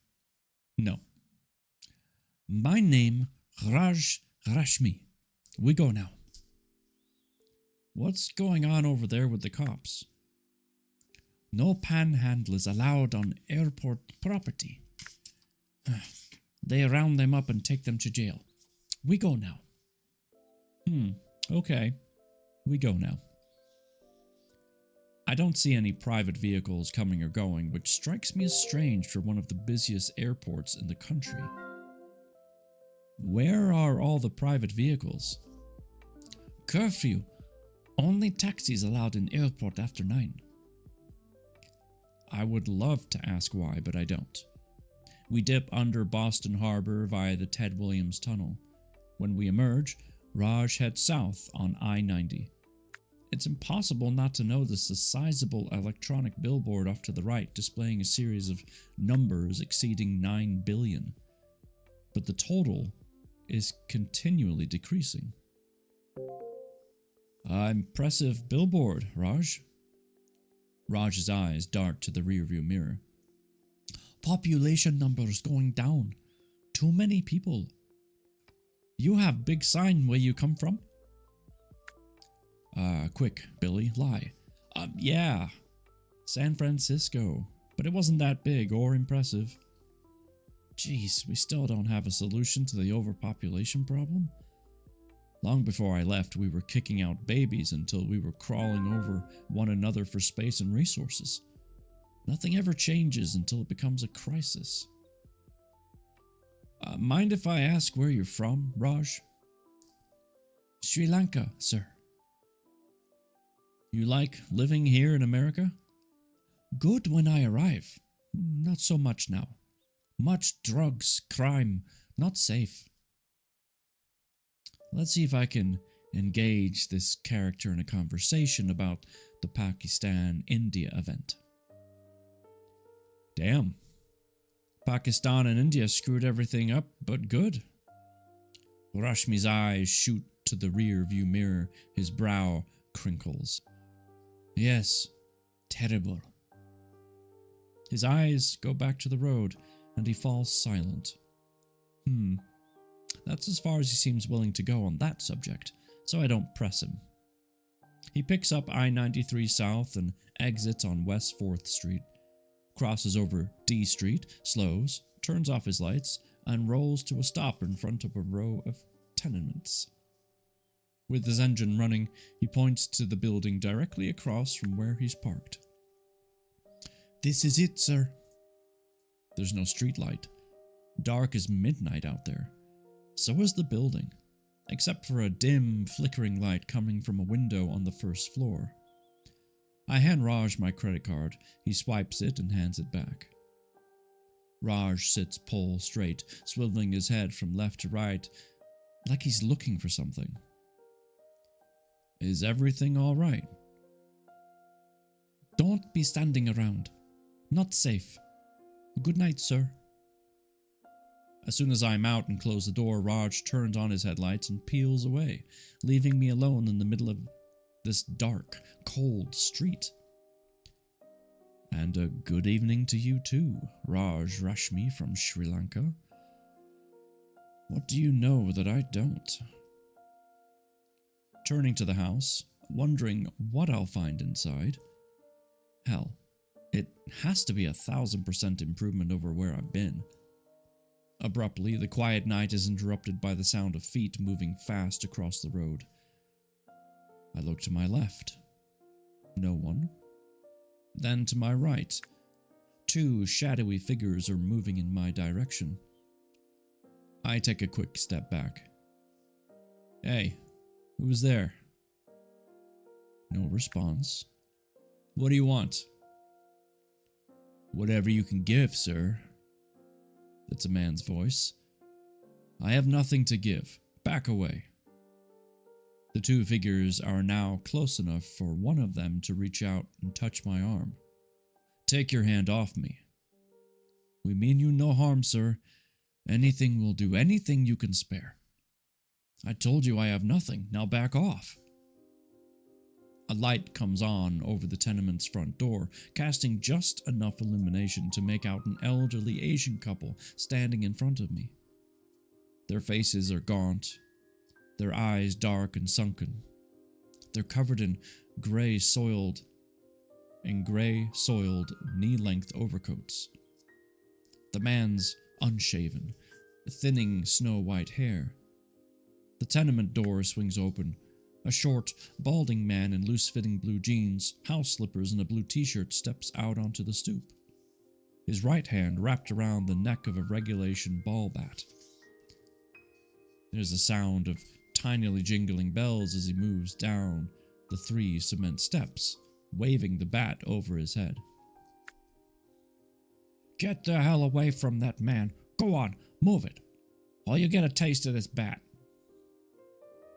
No. My name, Raj Rashmi. We go now. What's going on over there with the cops? No panhandlers allowed on airport property. They round them up and take them to jail. We go now. Okay. We go now. I don't see any private vehicles coming or going, which strikes me as strange for one of the busiest airports in the country. Where are all the private vehicles? Curfew. Only taxis allowed in airport after 9. I would love to ask why, but I don't. We dip under Boston Harbor via the Ted Williams Tunnel. When we emerge, Raj heads south on I-90. It's impossible not to notice a sizable electronic billboard off to the right displaying a series of numbers exceeding 9 billion. But the total is continually decreasing. Impressive billboard, Raj. Raj's eyes dart to the rearview mirror. Population numbers going down. Too many people. You have big sign where you come from? Quick, Billy, lie. Yeah. San Francisco. But it wasn't that big or impressive. Jeez, we still don't have a solution to the overpopulation problem? Long before I left, we were kicking out babies until we were crawling over one another for space and resources. Nothing ever changes until it becomes a crisis. Mind if I ask where you're from, Raj? Sri Lanka, sir. You like living here in America? Good when I arrive. Not so much now. Much drugs, crime, not safe. Let's see if I can engage this character in a conversation about the Pakistan-India event. Damn. Pakistan and India screwed everything up, but good. Rashmi's eyes shoot to the rear view mirror, his brow crinkles. Yes, terrible. His eyes go back to the road, and he falls silent. That's as far as he seems willing to go on that subject, so I don't press him. He picks up I-93 South and exits on West 4th Street, crosses over D Street, slows, turns off his lights, and rolls to a stop in front of a row of tenements. With his engine running, he points to the building directly across from where he's parked. This is it, sir. There's no streetlight. Dark as midnight out there. So is the building, except for a dim, flickering light coming from a window on the first floor. I hand Raj my credit card. He swipes it and hands it back. Raj sits pole straight, swiveling his head from left to right, like he's looking for something. Is everything all right? Don't be standing around. Not safe. Good night, sir. As soon as I'm out and close the door, Raj turns on his headlights and peels away, leaving me alone in the middle of this dark, cold street. And a good evening to you too, Raj Rashmi from Sri Lanka. What do you know that I don't? Turning to the house, wondering what I'll find inside. Hell, it has to be 1,000% improvement over where I've been. Abruptly, the quiet night is interrupted by the sound of feet moving fast across the road. I look to my left. No one. Then to my right. 2 shadowy figures are moving in my direction. I take a quick step back. Hey, who was there? No response. What do you want? Whatever you can give, sir. It's a man's voice. I have nothing to give. Back away. The 2 figures are now close enough for one of them to reach out and touch my arm. Take your hand off me. We mean you no harm, sir. Anything will do, anything you can spare. I told you I have nothing. Now back off. A light comes on over the tenement's front door, casting just enough illumination to make out an elderly Asian couple standing in front of me. Their faces are gaunt, their eyes dark and sunken. They're covered in gray-soiled knee-length overcoats. The man's unshaven, thinning snow-white hair. The tenement door swings open. A short, balding man in loose-fitting blue jeans, house slippers, and a blue t-shirt steps out onto the stoop. His right hand wrapped around the neck of a regulation ball bat. There's a sound of tinily jingling bells as he moves down the 3 cement steps, waving the bat over his head. Get the hell away from that man. Go on, move it, or you get a taste of this bat.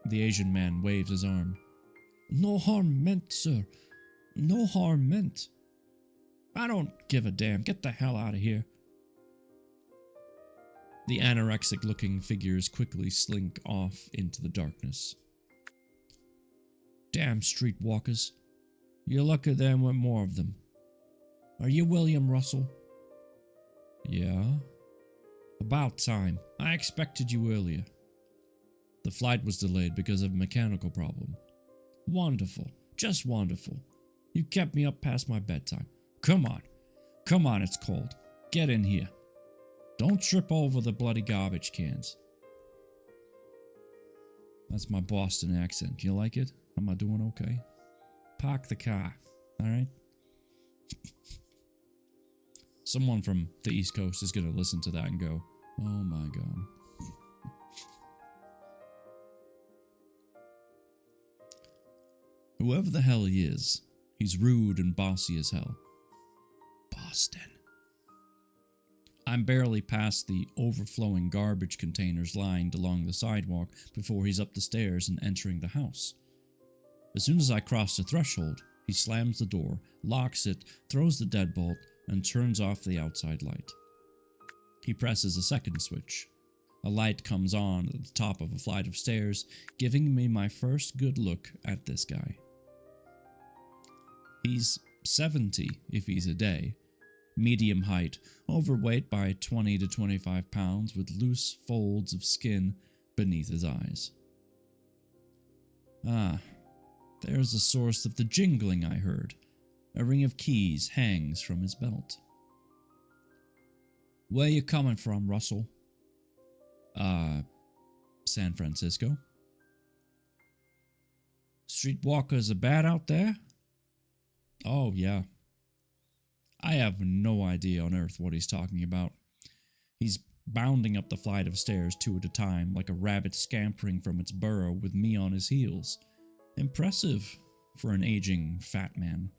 The Asian man waves his arm. No harm meant, sir. No harm meant. I don't give a damn. Get the hell out of here. The anorexic-looking figures quickly slink off into the darkness. Damn streetwalkers. You're lucky there weren't more of them. Are you William Russell? Yeah. About time. I expected you earlier. The flight was delayed because of a mechanical problem. Wonderful. Just wonderful. You kept me up past my bedtime. Come on. Come on, it's cold. Get in here. Don't trip over the bloody garbage cans. That's my Boston accent. You like it? Am I doing okay? Park the car. Alright? Someone from the East Coast is going to listen to that and go, oh my god. Whoever the hell he is, he's rude and bossy as hell. Boston. I'm barely past the overflowing garbage containers lined along the sidewalk before he's up the stairs and entering the house. As soon as I cross the threshold, he slams the door, locks it, throws the deadbolt, and turns off the outside light. He presses a second switch. A light comes on at the top of a flight of stairs, giving me my first good look at this guy. He's 70 if he's a day, medium height, overweight by 20 to 25 pounds with loose folds of skin beneath his eyes. Ah, there's the source of the jingling I heard. A ring of keys hangs from his belt. Where you coming from, Russell? San Francisco. Streetwalkers are bad out there? Oh, yeah. I have no idea on earth what he's talking about. He's bounding up the flight of stairs two at a time, like a rabbit scampering from its burrow with me on his heels. Impressive for an aging fat man.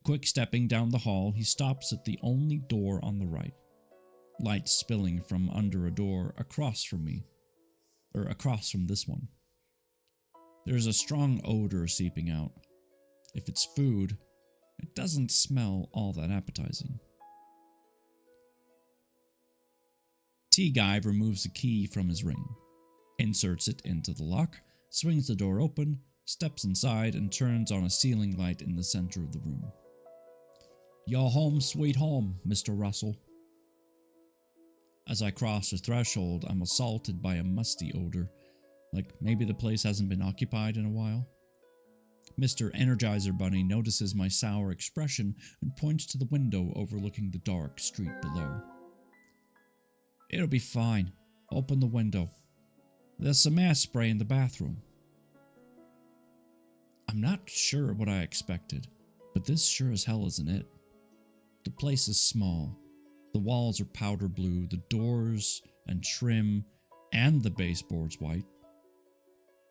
Quick stepping down the hall, he stops at the only door on the right. Light spilling from under a door across from me. Or across from this one. There's a strong odor seeping out. If it's food, it doesn't smell all that appetizing. T-Guy removes a key from his ring, inserts it into the lock, swings the door open, steps inside, and turns on a ceiling light in the center of the room. Your home sweet home, Mr. Russell. As I cross the threshold, I'm assaulted by a musty odor, like maybe the place hasn't been occupied in a while. Mr. Energizer Bunny notices my sour expression and points to the window overlooking the dark street below. It'll be fine. Open the window. There's some air spray in the bathroom. I'm not sure what I expected, but this sure as hell isn't it. The place is small. The walls are powder blue, the doors and trim and the baseboards white.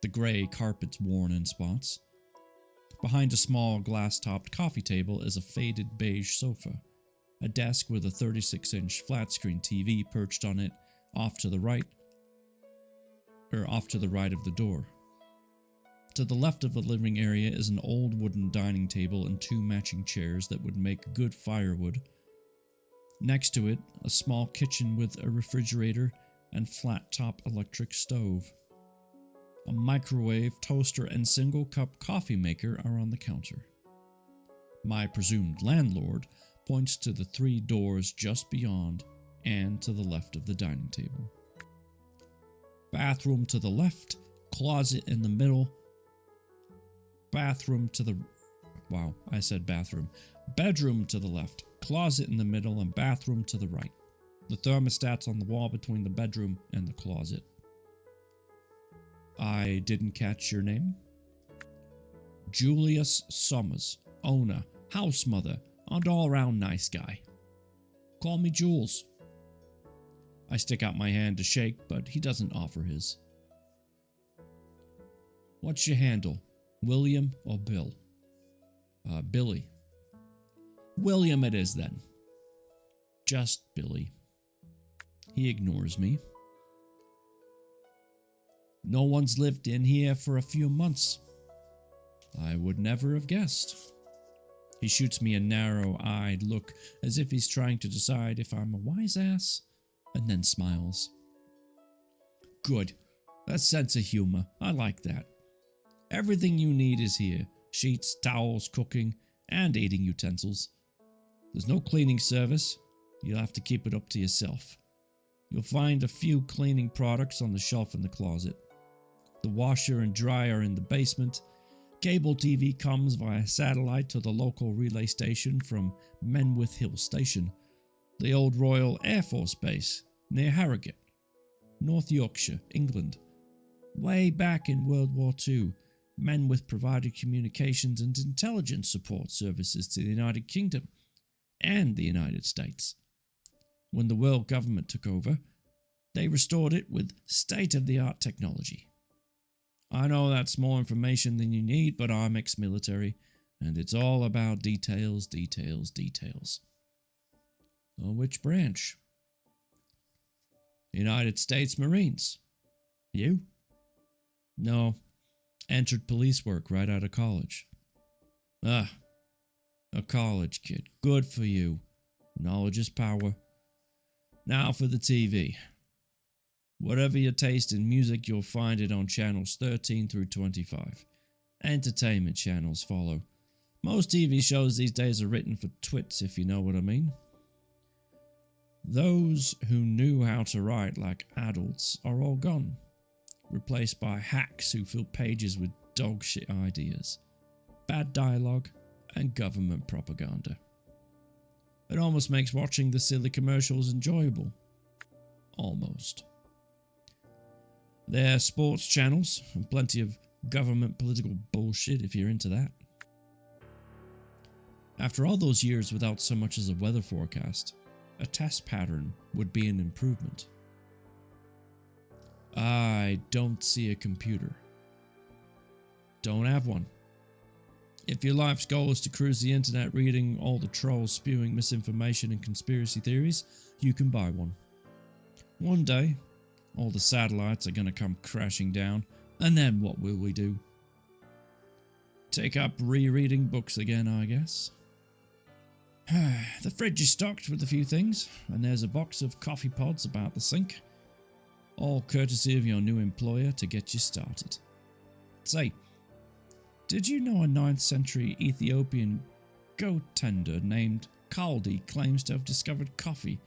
The gray carpet's worn in spots. Behind a small glass-topped coffee table is a faded beige sofa, a desk with a 36-inch flat-screen TV perched on it off to the right of the door. To the left of the living area is an old wooden dining table and two matching chairs that would make good firewood. Next to it, a small kitchen with a refrigerator and flat-top electric stove. A microwave, toaster, and single-cup coffee maker are on the counter. My presumed landlord points to the three doors just beyond and to the left of the dining table. Bathroom to the left, closet in the middle, bathroom to the... Wow, I said bathroom. Bedroom to the left, closet in the middle, and bathroom to the right. The thermostat's on the wall between the bedroom and the closet. I didn't catch your name? Julius Summers, owner, house mother, and all-round nice guy. Call me Jules. I stick out my hand to shake, but he doesn't offer his. What's your handle? William or Bill? Billy. William it is then. Just Billy. He ignores me. No one's lived in here for a few months. I would never have guessed. He shoots me a narrow-eyed look as if he's trying to decide if I'm a wise ass, and then smiles. Good. A sense of humor. I like that. Everything you need is here. Sheets, towels, cooking, and eating utensils. There's no cleaning service. You'll have to keep it up to yourself. You'll find a few cleaning products on the shelf in the closet. The washer and dryer in the basement. Cable TV comes via satellite to the local relay station from Menwith Hill Station, the old Royal Air Force Base near Harrogate, North Yorkshire, England. Way back in World War II, Menwith provided communications and intelligence support services to the United Kingdom and the United States. When the world government took over, they restored it with state-of-the-art technology. I know that's more information than you need, but I'm ex-military, and it's all about details, details, details. Oh, which branch? United States Marines. You? No. Entered police work right out of college. Ah, a college kid. Good for you. Knowledge is power. Now for the TV. Whatever your taste in music, you'll find it on channels 13 through 25. Entertainment channels follow. Most TV shows these days are written for twits, if you know what I mean. Those who knew how to write like adults are all gone, replaced by hacks who fill pages with dog shit ideas, bad dialogue, and government propaganda. It almost makes watching the silly commercials enjoyable. Almost. There are sports channels and plenty of government political bullshit if you're into that. After all those years without so much as a weather forecast, a test pattern would be an improvement. I don't see a computer. Don't have one. If your life's goal is to cruise the internet reading all the trolls spewing misinformation and conspiracy theories, you can buy one. One day, all the satellites are going to come crashing down, and then what will we do? Take up rereading books again, I guess. The fridge is stocked with a few things, and there's a box of coffee pods about the sink. All courtesy of your new employer to get you started. Say, did you know a 9th century Ethiopian goat tender named Kaldi claims to have discovered coffee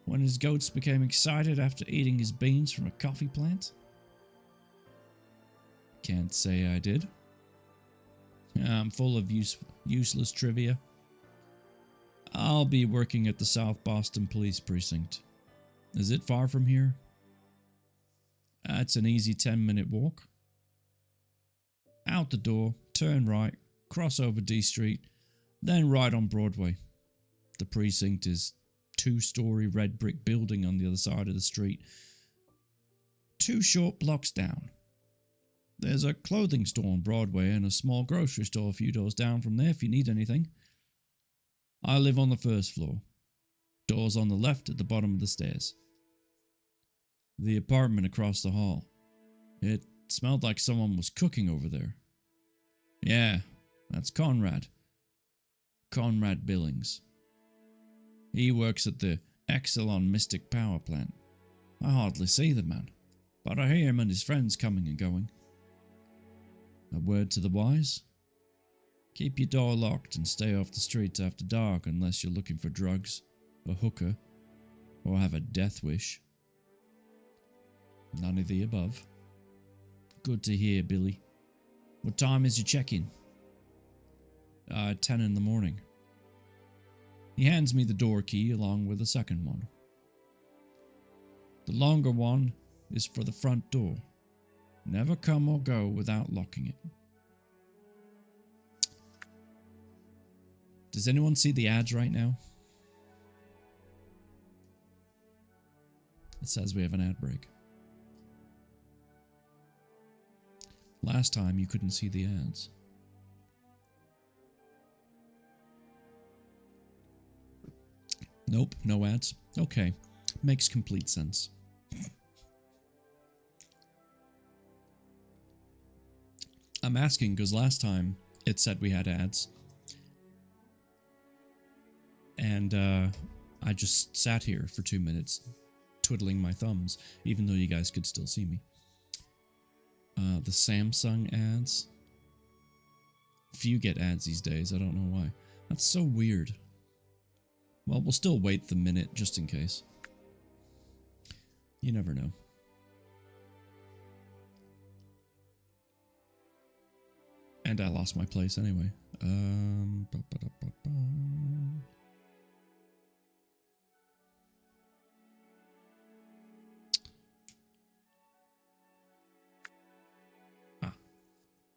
when his goats became excited after eating his beans from a coffee plant? Can't say I did. I'm full of useless trivia. I'll be working at the South Boston Police Precinct. Is it far from here? It's an easy 10-minute walk. Out the door, turn right, cross over D Street, then right on Broadway. The precinct is a 2-story red brick building on the other side of the street. 2 short blocks down. There's a clothing store on Broadway and a small grocery store a few doors down from there if you need anything. I live on the 1st floor. Doors on the left at the bottom of the stairs. The apartment across the hall. It smelled like someone was cooking over there. Yeah, that's Conrad. Conrad Billings. He works at the Exelon Mystic Power Plant. I hardly see the man, but I hear him and his friends coming and going. A word to the wise? Keep your door locked and stay off the streets after dark unless you're looking for drugs, a hooker, or have a death wish. None of the above. Good to hear, Billy. What time is your check-in? 10 in the morning. He hands me the door key along with a second one. The longer one is for the front door. Never come or go without locking it. Does anyone see the ads right now? It says we have an ad break. Last time you couldn't see the ads. Nope, no ads. Okay, makes complete sense. I'm asking because last time it said we had ads. And I just sat here for 2 minutes, twiddling my thumbs, even though you guys could still see me. The Samsung ads. Few get ads these days, I don't know why. That's so weird. Well, we'll still wait the minute just in case. You never know. And I lost my place anyway.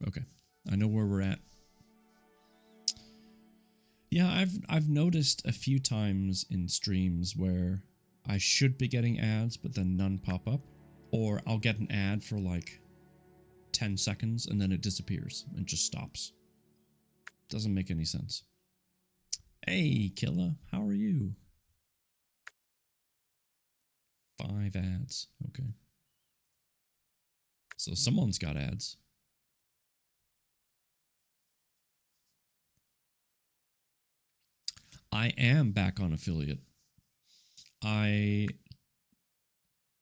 Okay, I know where we're at. Yeah, I've noticed a few times in streams where I should be getting ads, but then none pop up, or I'll get an ad for like 10 seconds and then it disappears and just stops. Doesn't make any sense. Hey, Killa, how are you? Fine. 5 ads. Okay. So someone's got ads. I am back on affiliate.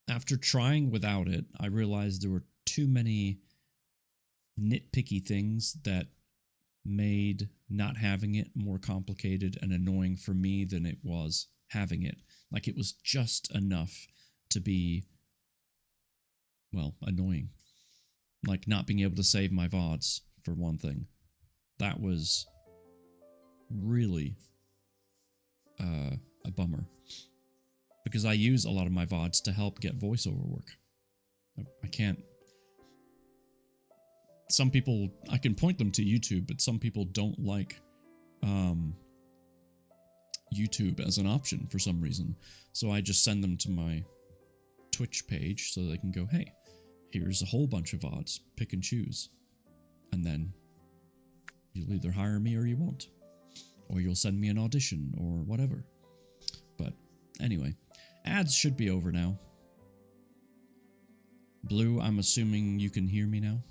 After trying without it, I realized there were too many nitpicky things that made not having it more complicated and annoying for me than it was having it. Like, it was just enough to be, well, annoying. Like, not being able to save my VODs, for one thing. That was really a bummer. Because I use a lot of my VODs to help get voiceover work. I can't... Some people, I can point them to YouTube, but some people don't like YouTube as an option for some reason. So I just send them to my Twitch page so they can go, hey, here's a whole bunch of VODs, pick and choose. And then you'll either hire me or you won't. Or you'll send me an audition or whatever. But anyway, ads should be over now. Blue, I'm assuming you can hear me now.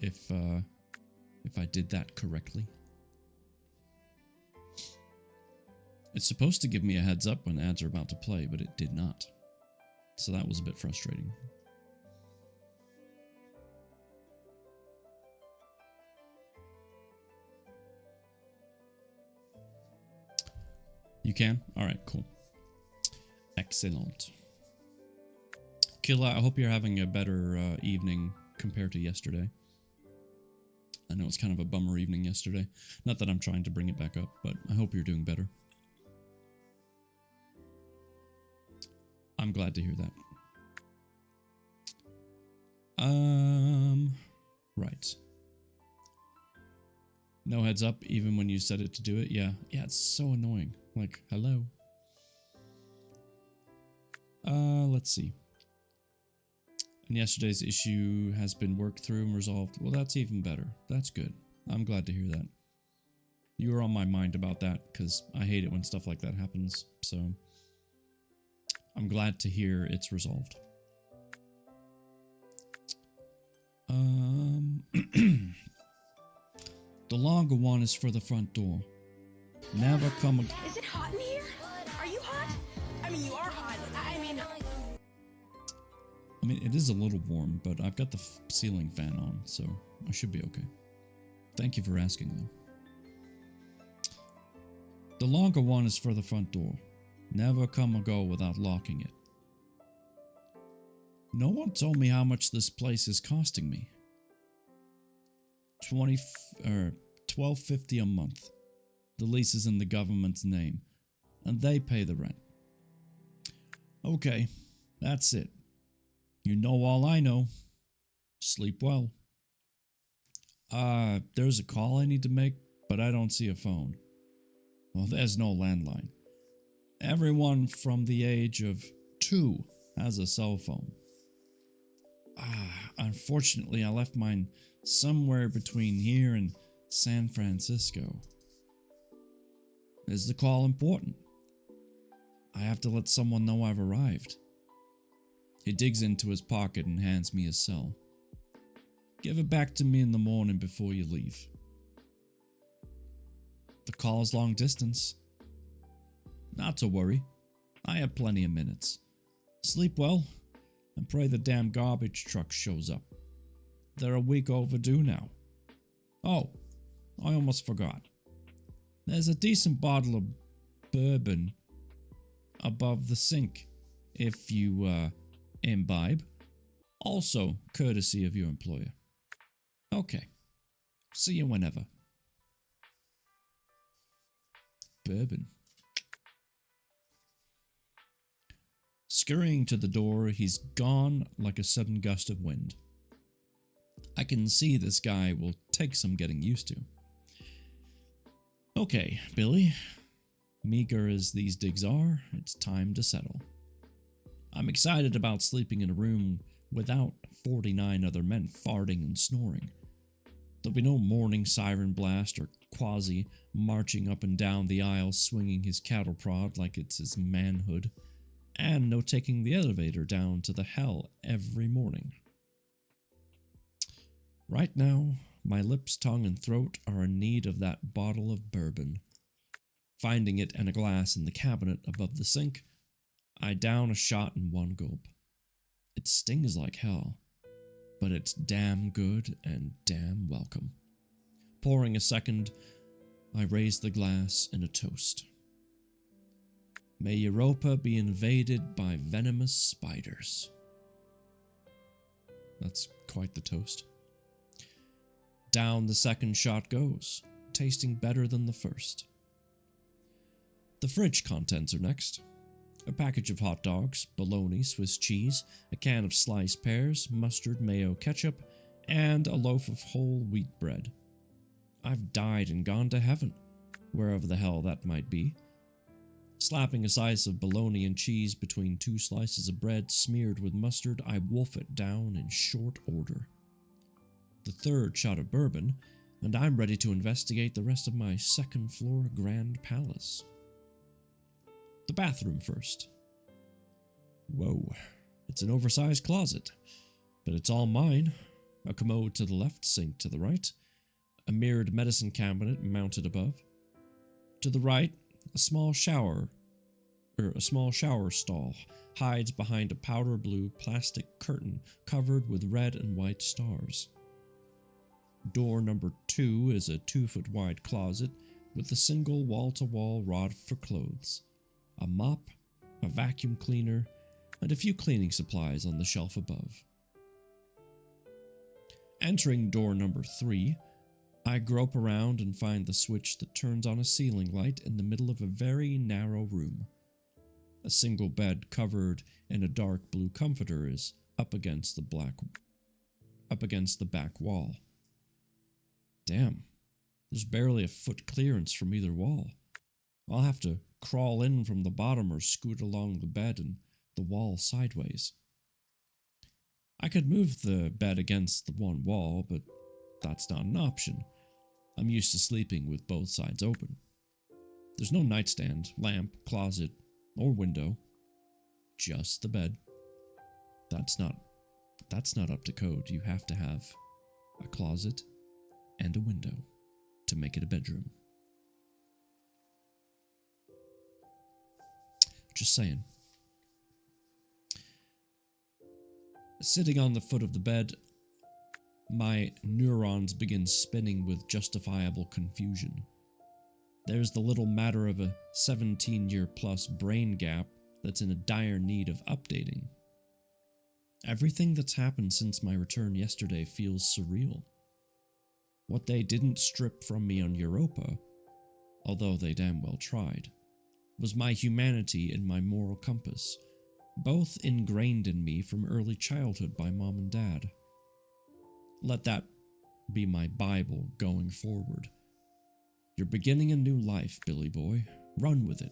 If I did that correctly. It's supposed to give me a heads up when ads are about to play, but it did not. So that was a bit frustrating. You can? Alright, cool. Excellent. Killa, I hope you're having a better evening compared to yesterday. I know it's kind of a bummer evening yesterday. Not that I'm trying to bring it back up, but I hope you're doing better. I'm glad to hear that. Right. No heads up even when you set it to do it. Yeah, it's so annoying. Like, hello. Let's see. And yesterday's issue has been worked through and resolved. Well, that's even better. That's good. I'm glad to hear that. You were on my mind about that because I hate it when stuff like that happens. So I'm glad to hear it's resolved. The longer one is for the front door. Never come. Is it hot in here? Are you hot? I mean, you are hot. I mean, it is a little warm, but I've got the ceiling fan on, so I should be okay. Thank you for asking, though. The longer one is for the front door. Never come or go without locking it. No one told me how much this place is costing me. $12.50 a month. The lease is in the government's name, and they pay the rent. Okay, that's it. You know all I know. Sleep well. There's a call I need to make, but I don't see a phone. Well, there's no landline. Everyone from the age of 2 has a cell phone. Unfortunately, I left mine somewhere between here and San Francisco. Is the call important? I have to let someone know I've arrived. He digs into his pocket and hands me his cell. Give it back to me in the morning before you leave. The call is long distance. Not to worry. I have plenty of minutes. Sleep well, and pray the damn garbage truck shows up. They're a week overdue now. Oh, I almost forgot. There's a decent bottle of bourbon above the sink if you imbibe. Also, courtesy of your employer. Okay. See you whenever. Bourbon. Scurrying to the door, he's gone like a sudden gust of wind. I can see this guy will take some getting used to. Okay, Billy. Meager as these digs are, it's time to settle. I'm excited about sleeping in a room without 49 other men farting and snoring. There'll be no morning siren blast or Quasi marching up and down the aisle swinging his cattle prod like it's his manhood. and no taking the elevator down to the hell every morning. Right now, my lips, tongue, and throat are in need of that bottle of bourbon. Finding it in a glass in the cabinet above the sink, I down a shot in one gulp. It stings like hell, but it's damn good and damn welcome. Pouring a second, I raise the glass in a toast. May Europa be invaded by venomous spiders. That's quite the toast. Down the second shot goes, tasting better than the first. The fridge contents are next. A package of hot dogs, bologna, Swiss cheese, a can of sliced pears, mustard, mayo, ketchup, and a loaf of whole wheat bread. I've died and gone to heaven, wherever the hell that might be. Slapping a slice of bologna and cheese between two slices of bread smeared with mustard, I wolf it down in short order. The third shot of bourbon, and I'm ready to investigate the rest of my second-floor grand palace. The bathroom first. Whoa, it's an oversized closet, but it's all mine. A commode to the left, sink to the right, a mirrored medicine cabinet mounted above. To the right, a small shower stall hides behind a powder blue plastic curtain covered with red and white stars. Door number 2 is a 2-foot wide closet with a single wall-to-wall rod for clothes, a mop, a vacuum cleaner, and a few cleaning supplies on the shelf above. Entering door number 3, I grope around and find the switch that turns on a ceiling light in the middle of a very narrow room. A single bed covered in a dark blue comforter is up against the back wall. Damn, there's barely a foot clearance from either wall. I'll have to crawl in from the bottom or scoot along the bed and the wall sideways. I could move the bed against the one wall, but that's not an option. I'm used to sleeping with both sides open. There's no nightstand, lamp, closet, or window. Just the bed. That's not up to code. You have to have a closet and a window to make it a bedroom. Just saying. Sitting on the foot of the bed, my neurons begin spinning with justifiable confusion. There's the little matter of a 17-year-plus brain gap that's in a dire need of updating. Everything that's happened since my return yesterday feels surreal. What they didn't strip from me on Europa, although they damn well tried, was my humanity and my moral compass, both ingrained in me from early childhood by Mom and Dad. Let that be my Bible going forward. You're beginning a new life, Billy boy. Run with it.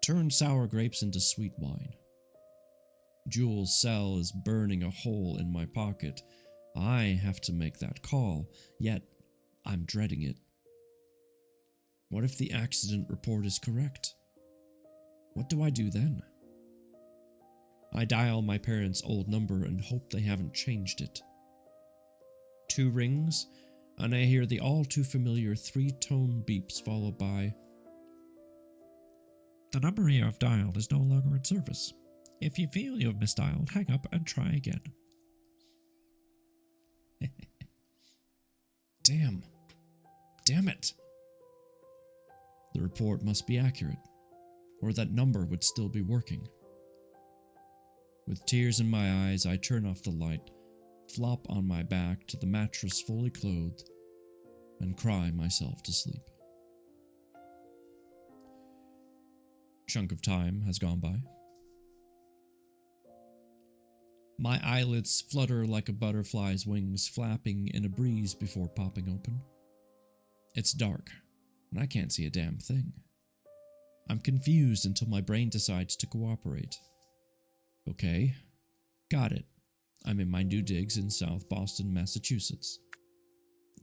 Turn sour grapes into sweet wine. Jules' cell is burning a hole in my pocket. I have to make that call, yet I'm dreading it. What if the accident report is correct? What do I do then? I dial my parents' old number and hope they haven't changed it. 2 rings, and I hear the all-too-familiar 3-tone beeps followed by, "The number you have dialed is no longer in service. If you feel you have misdialed, hang up and try again." Damn it. The report must be accurate, or that number would still be working. With tears in my eyes, I turn off the light, flop on my back to the mattress fully clothed, and cry myself to sleep. Chunk of time has gone by. My eyelids flutter like a butterfly's wings flapping in a breeze before popping open. It's dark, and I can't see a damn thing. I'm confused until my brain decides to cooperate. Okay, got it. I'm in my new digs in South Boston, Massachusetts.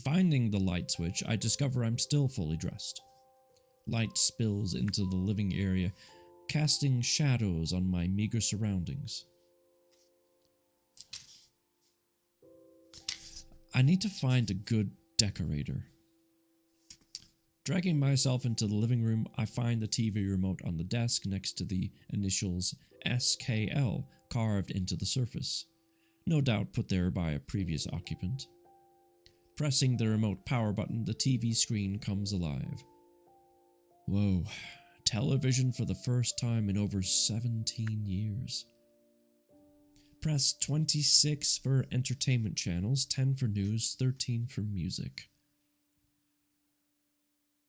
Finding the light switch, I discover I'm still fully dressed. Light spills into the living area, casting shadows on my meager surroundings. I need to find a good decorator. Dragging myself into the living room, I find the TV remote on the desk next to the initials SKL carved into the surface, no doubt put there by a previous occupant. Pressing the remote power button, the TV screen comes alive. Whoa, television for the first time in over 17 years. Press 26 for entertainment channels, 10 for news, 13 for music.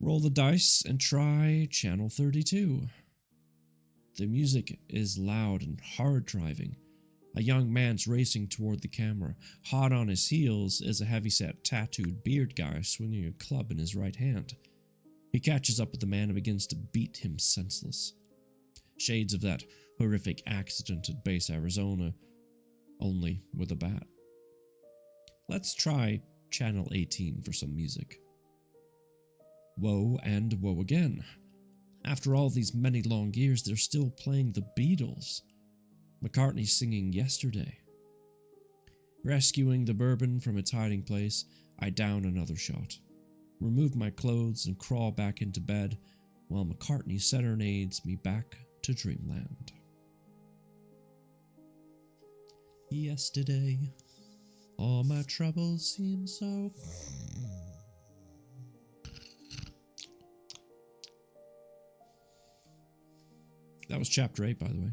Roll the dice and try channel 32. The music is loud and hard-driving. A young man's racing toward the camera. Hot on his heels is a heavyset, tattooed beard guy swinging a club in his right hand. He catches up with the man and begins to beat him senseless. Shades of that horrific accident at Base Arizona, only with a bat. Let's try channel 18 for some music. Woe and woe again. After all these many long years, they're still playing the Beatles. McCartney singing Yesterday. Rescuing the bourbon from its hiding place, I down another shot, remove my clothes and crawl back into bed while McCartney serenades me back to dreamland. Yesterday, all my troubles seem so... That was chapter 8, by the way.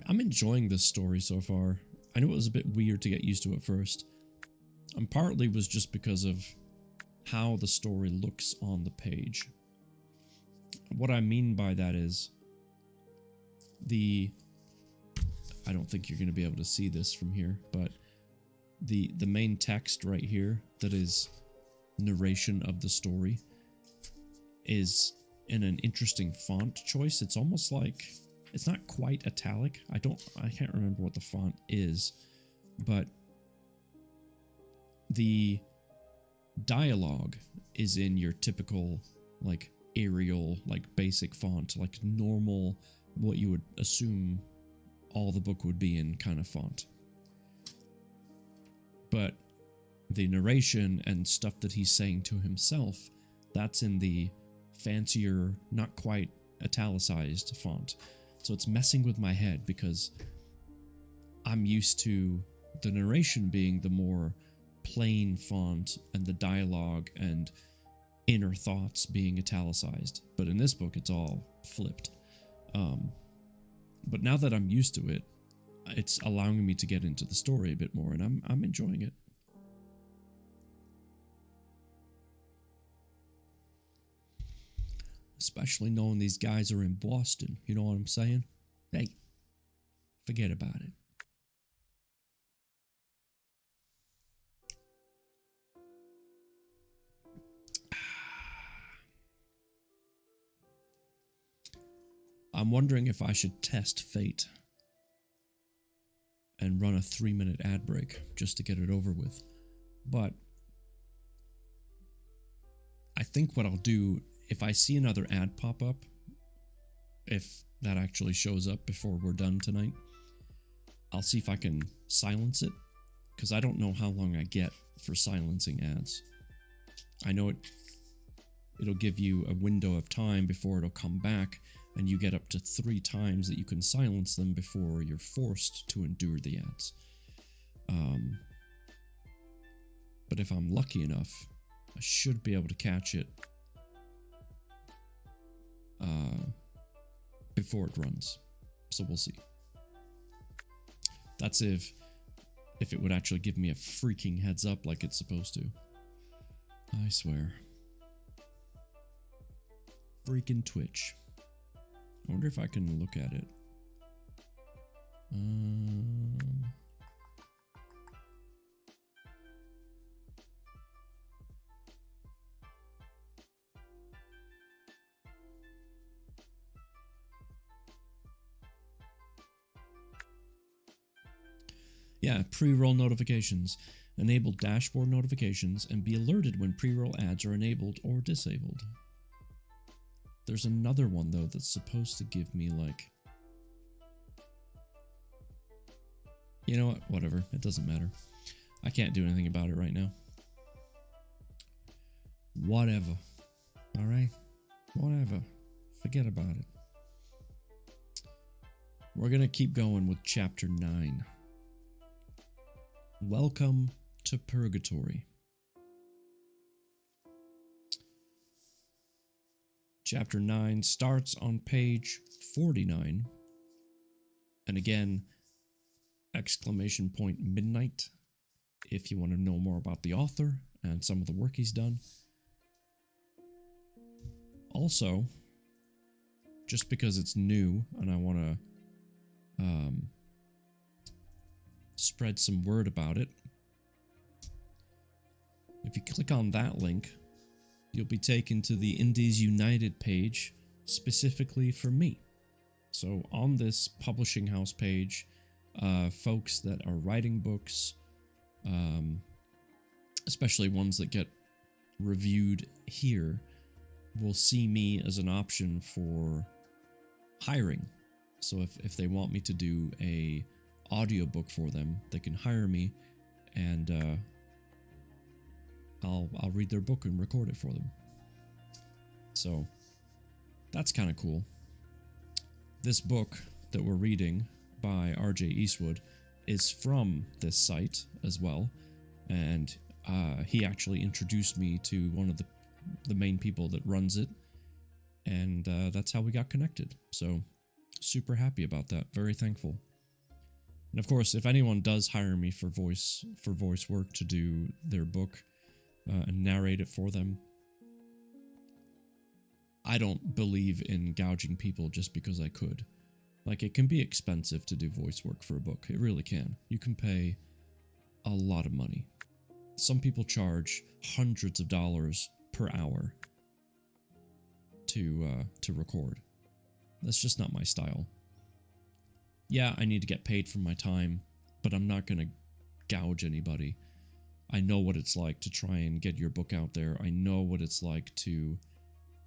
I'm enjoying this story so far. I knew it was a bit weird to get used to at first. And partly was just because of how the story looks on the page. What I mean by that is I don't think you're going to be able to see this from here, but the main text right here that is narration of the story is in an interesting font choice. It's almost like, it's not quite italic. I can't remember what the font is, but the dialogue is in your typical like Arial, like basic font, like normal, what you would assume all the book would be in kind of font. But the narration and stuff that he's saying to himself, that's in the fancier, not quite italicized font. So it's messing with my head because I'm used to the narration being the more plain font and the dialogue and inner thoughts being italicized. But in this book, it's all flipped. But now that I'm used to it, it's allowing me to get into the story a bit more, and I'm enjoying it. Especially knowing these guys are in Boston, you know what I'm saying? Hey, forget about it. I'm wondering if I should test fate and run a 3-minute ad break just to get it over with. But I think what I'll do, if I see another ad pop up, if that actually shows up before we're done tonight, I'll see if I can silence it, because I don't know how long I get for silencing ads. I know it'll give you a window of time before it'll come back, and you get up to 3 times that you can silence them before you're forced to endure the ads. But if I'm lucky enough, I should be able to catch it before it runs. So we'll see. That's if it would actually give me a freaking heads up like it's supposed to. I swear. Freaking Twitch. I wonder if I can look at it. Yeah, pre-roll notifications. enable dashboard notifications, and be alerted when pre-roll ads are enabled or disabled. There's another one, though, that's supposed to give me, like... You know what? Whatever. It doesn't matter. I can't do anything about it right now. Whatever. Alright? Whatever. Forget about it. We're gonna keep going with Chapter 9. Welcome to Purgatory. Chapter 9 starts on page 49. And again, exclamation point midnight if you want to know more about the author and some of the work he's done. Also, just because it's new and I want to spread some word about it, if you click on that link, you'll be taken to the Indies United page specifically for me. So on this publishing house page, folks that are writing books, especially ones that get reviewed here, will see me as an option for hiring. So if they want me to do a audiobook for them, they can hire me, and I'll read their book and record it for them. So that's kind of cool. This book that we're reading by R.J. Eastwood is from this site as well, and he actually introduced me to one of the main people that runs it, and that's how we got connected. So super happy about that. Very thankful. And of course, if anyone does hire me for voice work to do their book and narrate it for them, I don't believe in gouging people just because I could. Like, it can be expensive to do voice work for a book. It really can. You can pay a lot of money. Some people charge hundreds of dollars per hour to record. That's just not my style. Yeah, I need to get paid for my time, but I'm not going to gouge anybody. I know what it's like to try and get your book out there. I know what it's like to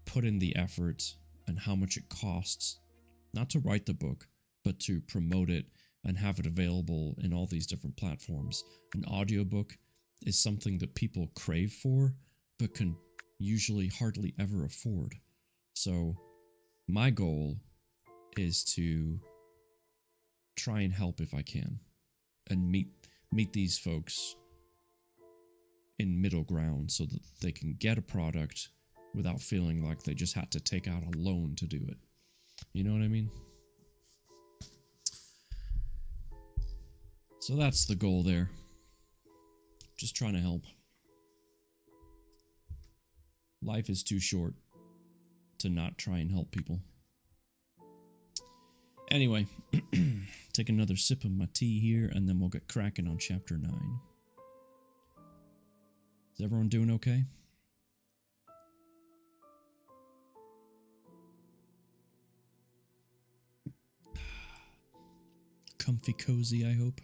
put in the effort and how much it costs, not to write the book, but to promote it and have it available in all these different platforms. An audiobook is something that people crave for, but can usually hardly ever afford. So my goal is to try and help if I can, and meet these folks in middle ground so that they can get a product without feeling like they just had to take out a loan to do it. You know what I mean? So that's the goal there. Just trying to help. Life is too short to not try and help people. Anyway, take another sip of my tea here, and then we'll get cracking on Chapter 9. Is everyone doing okay? Comfy cozy, I hope.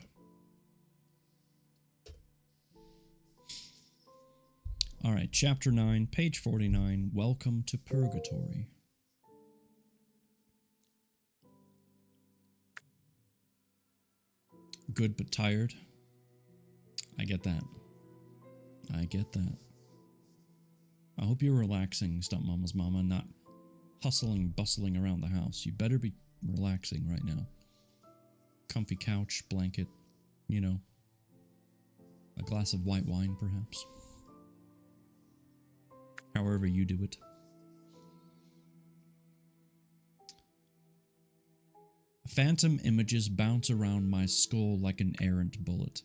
Alright, Chapter 9, page 49, Welcome to Purgatory. Good but tired. I get that. I get that. I hope you're relaxing, Stepmama's mama, not hustling, bustling around the house. You better be relaxing right now. Comfy couch, blanket, you know. A glass of white wine, perhaps. However you do it. Phantom images bounce around my skull like an errant bullet.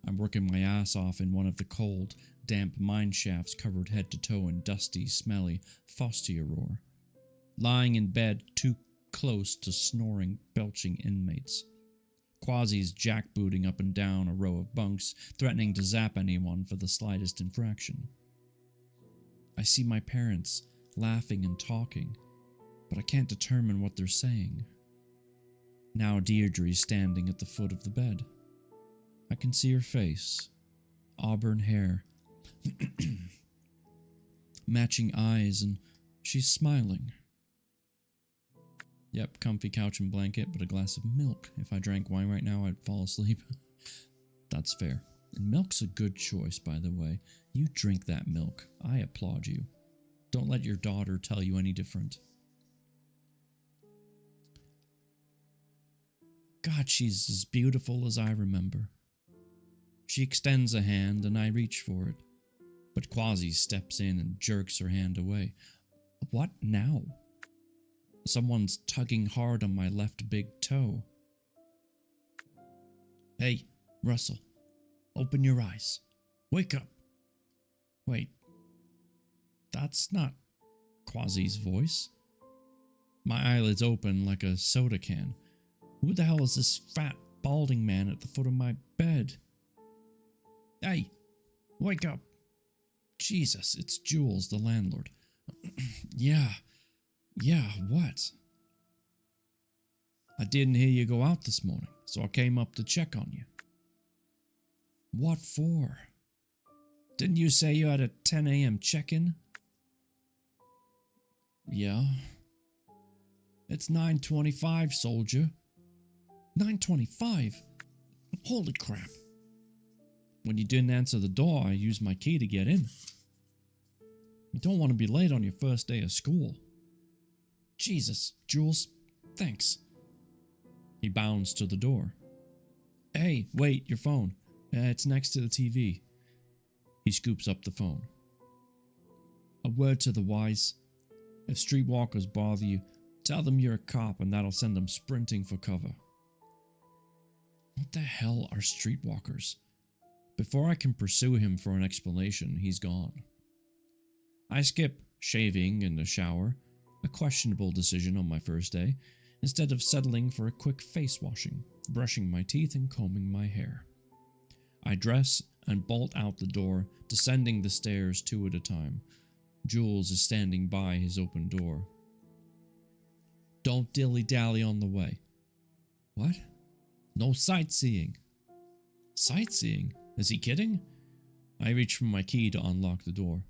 I'm working my ass off in one of the cold, damp mine shafts covered head to toe in dusty, smelly Fostia roar. Lying in bed too close to snoring, belching inmates. Quasi's jackbooting up and down a row of bunks, threatening to zap anyone for the slightest infraction. I see my parents laughing and talking, but I can't determine what they're saying. Now Deirdre's standing at the foot of the bed. I can see her face, auburn hair, matching eyes, and she's smiling. Yep, comfy couch and blanket, but a glass of milk. If I drank wine right now, I'd fall asleep. That's fair. And milk's a good choice, by the way. You drink that milk. I applaud you. Don't let your daughter tell you any different. God, she's as beautiful as I remember. She extends a hand and I reach for it, but Quasi steps in and jerks her hand away. What now? Someone's tugging hard on my left big toe. Hey, Russell, open your eyes. Wake up. Wait, that's not Quasi's voice. My eyelids open like a soda can. Who the hell is this fat, balding man at the foot of my bed? Hey, wake up. Jesus, it's Jules, the landlord. Yeah, what? I didn't hear you go out this morning, so I came up to check on you. What for? Didn't you say you had a 10 a.m. check-in? Yeah. It's 9:25, soldier. 9:25? Holy crap. When you didn't answer the door, I used my key to get in. You don't want to be late on your first day of school. Jesus, Jules, thanks. He bounds to the door. Hey, wait, your phone. It's next to the TV. He scoops up the phone. A word to the wise. If streetwalkers bother you, tell them you're a cop and that'll send them sprinting for cover. What the hell are streetwalkers? Before I can pursue him for an explanation, he's gone. I skip shaving and a shower, a questionable decision on my first day, instead of settling for a quick face washing, brushing my teeth and combing my hair. I dress and bolt out the door, descending the stairs 2 at a time. Jules is standing by his open door. Don't dilly-dally on the way. What? No sightseeing. Sightseeing? Is he kidding? I reach for my key to unlock the door.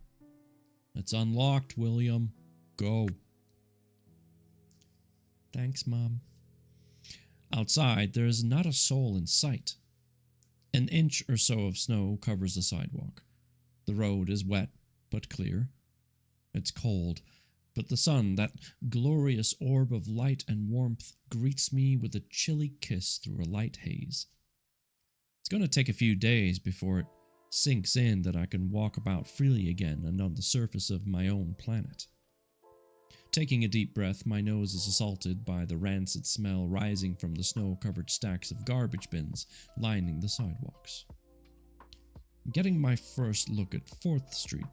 It's unlocked, William. Go. Thanks, Mom. Outside, there is not a soul in sight. An inch or so of snow covers the sidewalk. The road is wet, but clear. It's cold, but the sun, that glorious orb of light and warmth, greets me with a chilly kiss through a light haze. It's going to take a few days before it sinks in that I can walk about freely again and on the surface of my own planet. Taking a deep breath, my nose is assaulted by the rancid smell rising from the snow-covered stacks of garbage bins lining the sidewalks. I'm getting my first look at 4th Street,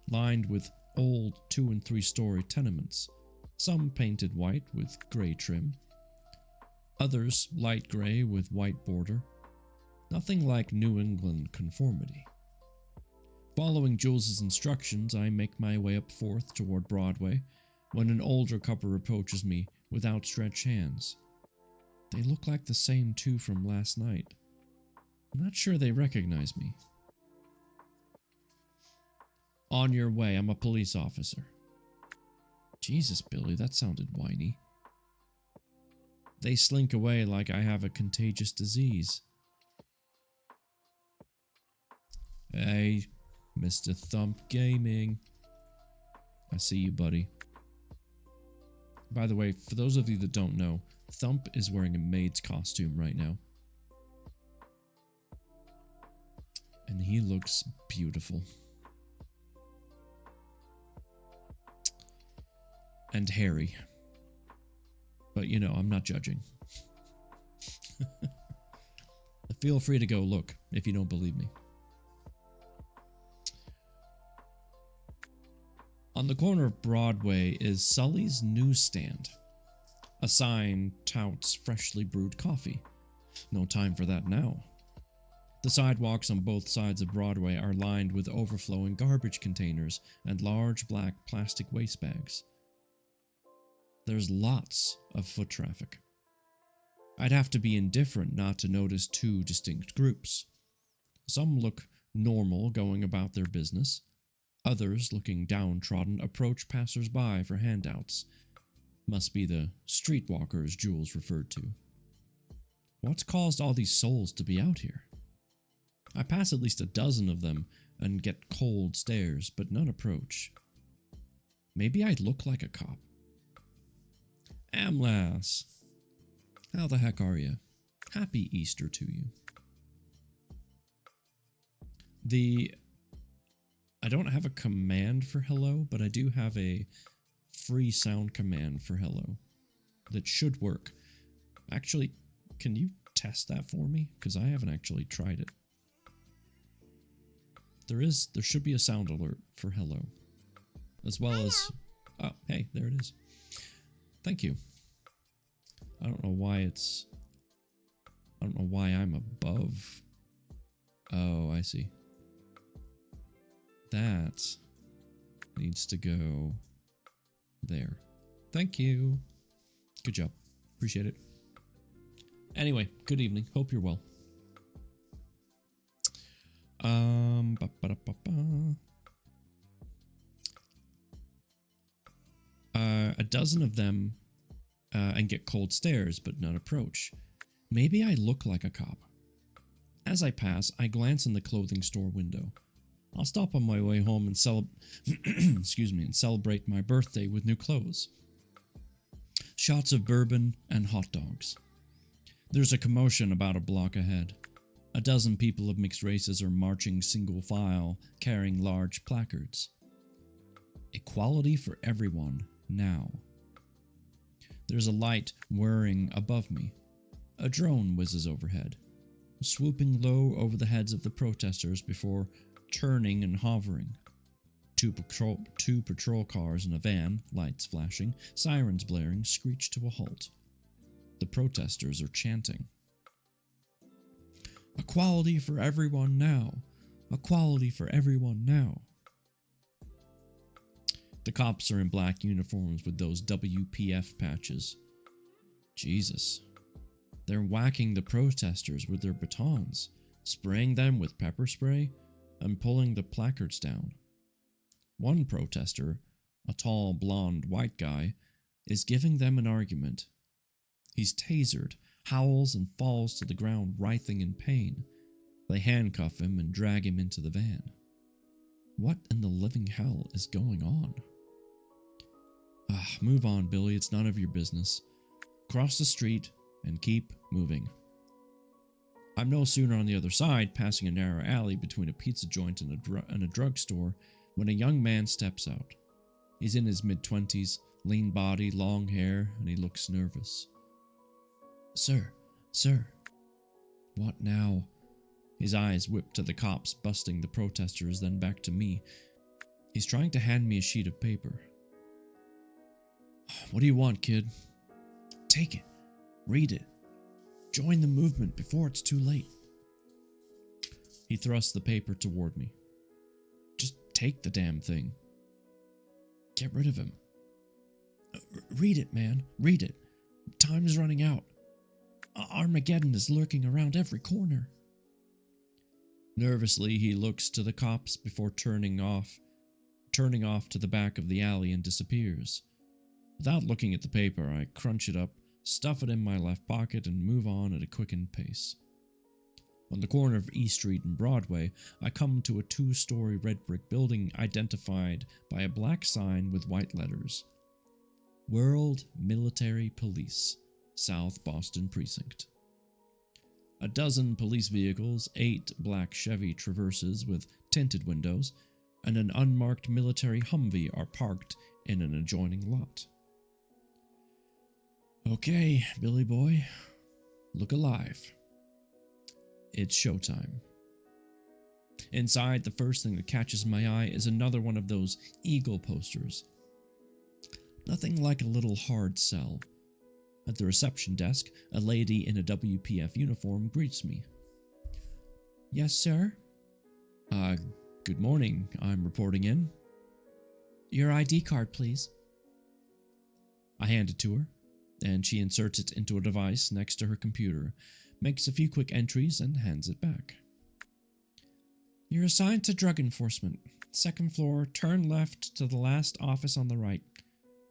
lined with old 2- and 3-story tenements, some painted white with grey trim, others light grey with white border. Nothing like New England conformity. Following Jules's instructions, I make my way up 4th toward Broadway, when an older couple approaches me with outstretched hands. They look like the same two from last night. I'm not sure they recognize me. On your way, I'm a police officer. Jesus, Billy, that sounded whiny. They slink away like I have a contagious disease. Hey, Mr. Thump Gaming. I see you, buddy. By the way, for those of you that don't know, Thump is wearing a maid's costume right now. And he looks beautiful. And hairy. But you know, I'm not judging. Feel free to go look if you don't believe me. On the corner of Broadway is Sully's Newsstand. A sign touts freshly brewed coffee. No time for that now. The sidewalks on both sides of Broadway are lined with overflowing garbage containers and large black plastic waste bags. There's lots of foot traffic. I'd have to be indifferent not to notice 2 distinct groups. Some look normal, going about their business. Others, looking downtrodden, approach passers-by for handouts. Must be the streetwalkers Jules referred to. What's caused all these souls to be out here? I pass at least a dozen of them and get cold stares, but none approach. Maybe I look like a cop. Amlas, how the heck are you? Happy Easter to you. I don't have a command for hello, but I do have a free sound command for hello that should work. Actually, can you test that for me? Because I haven't actually tried it. There should be a sound alert for hello. As well as, oh, hey, there it is. Thank you. I don't know why I'm above. Oh, I see. That needs to go there. Thank you. Good job. Appreciate it. Anyway, good evening. Hope you're well. A dozen of them and get cold stares, but none approach. Maybe I look like a cop. As I pass, I glance in the clothing store window. I'll stop on my way home and celebrate my birthday with new clothes. Shots of bourbon and hot dogs. There's a commotion about a block ahead. A dozen people of mixed races are marching single file, carrying large placards. Equality for everyone, now. There's a light whirring above me. A drone whizzes overhead, swooping low over the heads of the protesters before turning and hovering. Two patrol cars and a van, lights flashing, sirens blaring, screech to a halt. The protesters are chanting. Equality for everyone now. Equality for everyone now. The cops are in black uniforms with those WPF patches. Jesus. They're whacking the protesters with their batons, spraying them with pepper spray, and pulling the placards down. One protester, a tall, blonde, white guy, is giving them an argument. He's tasered, howls, and falls to the ground writhing in pain. They handcuff him and drag him into the van. What in the living hell is going on? Move on, Billy, it's none of your business. Cross the street and keep moving. I'm no sooner on the other side, passing a narrow alley between a pizza joint and a drugstore, when a young man steps out. He's in his mid-20s, lean body, long hair, and he looks nervous. Sir. What now? His eyes whip to the cops busting the protesters, then back to me. He's trying to hand me a sheet of paper. What do you want, kid? Take it. Read it. Join the movement before it's too late. He thrusts the paper toward me. Just take the damn thing. Get rid of him. Read it, man. Read it. Time's running out. Armageddon is lurking around every corner. Nervously, he looks to the cops before turning off to the back of the alley and disappears. Without looking at the paper, I crunch it up, stuff it in my left pocket, and move on at a quickened pace. On the corner of E Street and Broadway, I come to a 2-story red brick building identified by a black sign with white letters. World Military Police, South Boston Precinct. A dozen police vehicles, 8 black Chevy Traverses with tinted windows, and an unmarked military Humvee are parked in an adjoining lot. Okay, Billy boy, look alive. It's showtime. Inside, the first thing that catches my eye is another one of those Eagle posters. Nothing like a little hard sell. At the reception desk, a lady in a WPF uniform greets me. Yes, sir? Good morning. I'm reporting in. Your ID card, please. I hand it to her, and she inserts it into a device next to her computer, makes a few quick entries, and hands it back. You're assigned to drug enforcement. Second floor, turn left to the last office on the right.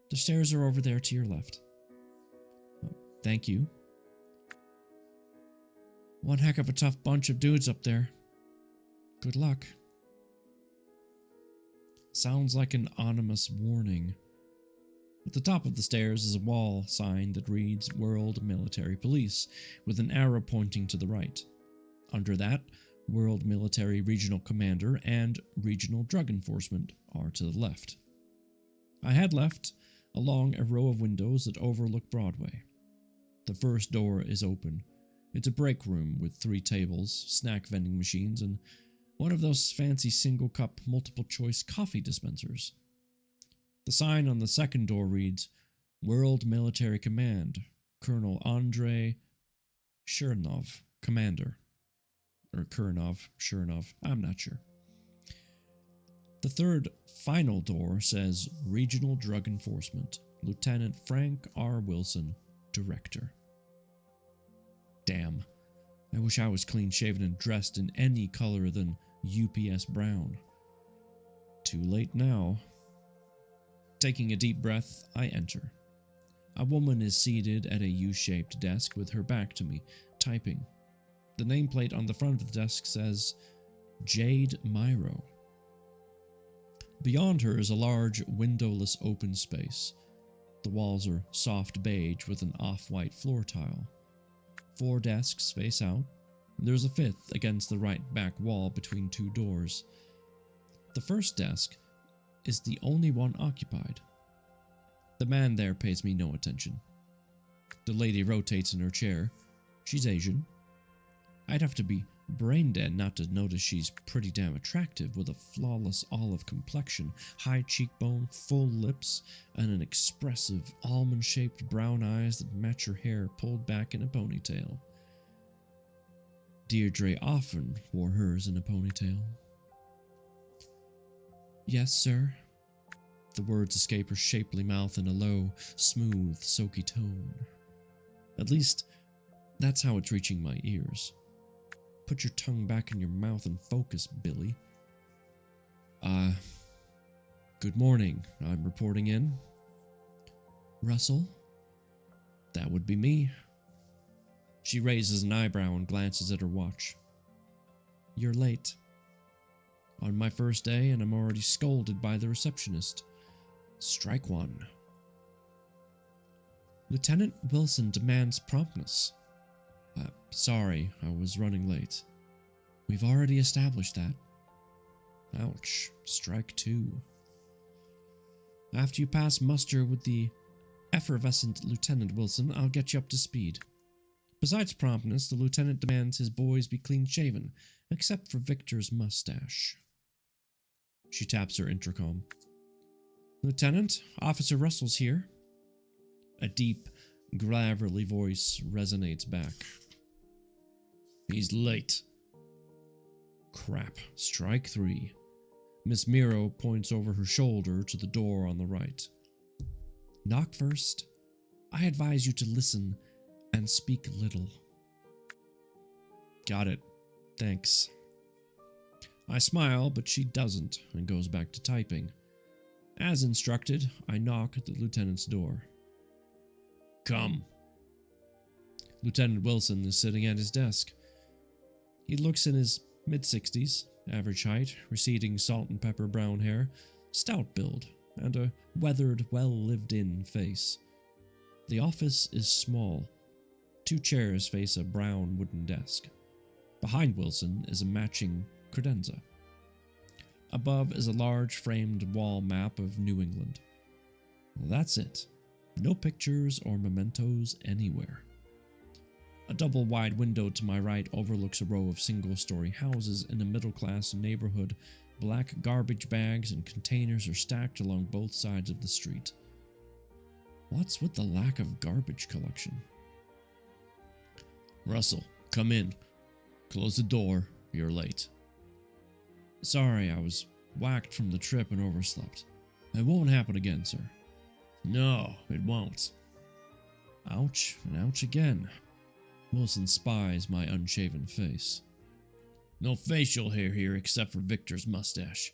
The stairs are over there to your left. Thank you. One heck of a tough bunch of dudes up there. Good luck. Sounds like an ominous warning. At the top of the stairs is a wall sign that reads World Military Police, with an arrow pointing to the right. Under that, World Military Regional Commander and Regional Drug Enforcement are to the left. I head left along a row of windows that overlook Broadway. The first door is open. It's a break room with 3 tables, snack vending machines, and one of those fancy single-cup, multiple-choice coffee dispensers. The sign on the second door reads, World Military Command, Colonel Andrei Chernov, Commander. Or Chernov, I'm not sure. The third, final door says Regional Drug Enforcement, Lieutenant Frank R. Wilson, Director. Damn, I wish I was clean-shaven and dressed in any color than UPS brown. Too late now. Taking a deep breath, I enter. A woman is seated at a U-shaped desk with her back to me, typing. The nameplate on the front of the desk says, Jade Myro. Beyond her is a large, windowless open space. The walls are soft beige with an off-white floor tile. 4 desks face out. There's a 5th against the right back wall between 2 doors. The first desk is the only one occupied. The man there pays me no attention. The lady rotates in her chair. She's Asian. I'd have to be brain dead not to notice she's pretty damn attractive with a flawless olive complexion, high cheekbone, full lips, and an expressive almond-shaped brown eyes that match her hair pulled back in a ponytail. Deirdre often wore hers in a ponytail. Yes, sir. The words escape her shapely mouth in a low, smooth, silky tone. At least, that's how it's reaching my ears. Put your tongue back in your mouth and focus, Billy. Good morning. I'm reporting in. Russell? That would be me. She raises an eyebrow and glances at her watch. You're late. On my first day, and I'm already scolded by the receptionist. Strike one. Lieutenant Wilson demands promptness. Sorry, I was running late. We've already established that. Ouch. Strike 2. After you pass muster with the effervescent Lieutenant Wilson, I'll get you up to speed. Besides promptness, the lieutenant demands his boys be clean-shaven, except for Victor's mustache. She taps her intercom. Lieutenant, Officer Russell's here. A deep, gravelly voice resonates back. He's late. Crap. Strike 3. Miss Miro points over her shoulder to the door on the right. Knock first. I advise you to listen and speak little. Got it. Thanks. I smile, but she doesn't and goes back to typing. As instructed, I knock at the lieutenant's door. Come. Lieutenant Wilson is sitting at his desk. He looks in his mid-60s, average height, receding salt and pepper brown hair, stout build, and a weathered, well-lived-in face. The office is small. 2 chairs face a brown wooden desk. Behind Wilson is a matching credenza. Above is a large framed wall map of New England. That's it. No pictures or mementos anywhere. A double wide window to my right overlooks a row of single-story houses in a middle-class neighborhood. Black garbage bags and containers are stacked along both sides of the street. What's with the lack of garbage collection? Russell, come in. Close the door. You're late. Sorry, I was whacked from the trip and overslept. It won't happen again, sir. No, it won't. Ouch, and ouch again. Wilson spies my unshaven face. No facial hair here except for Victor's mustache.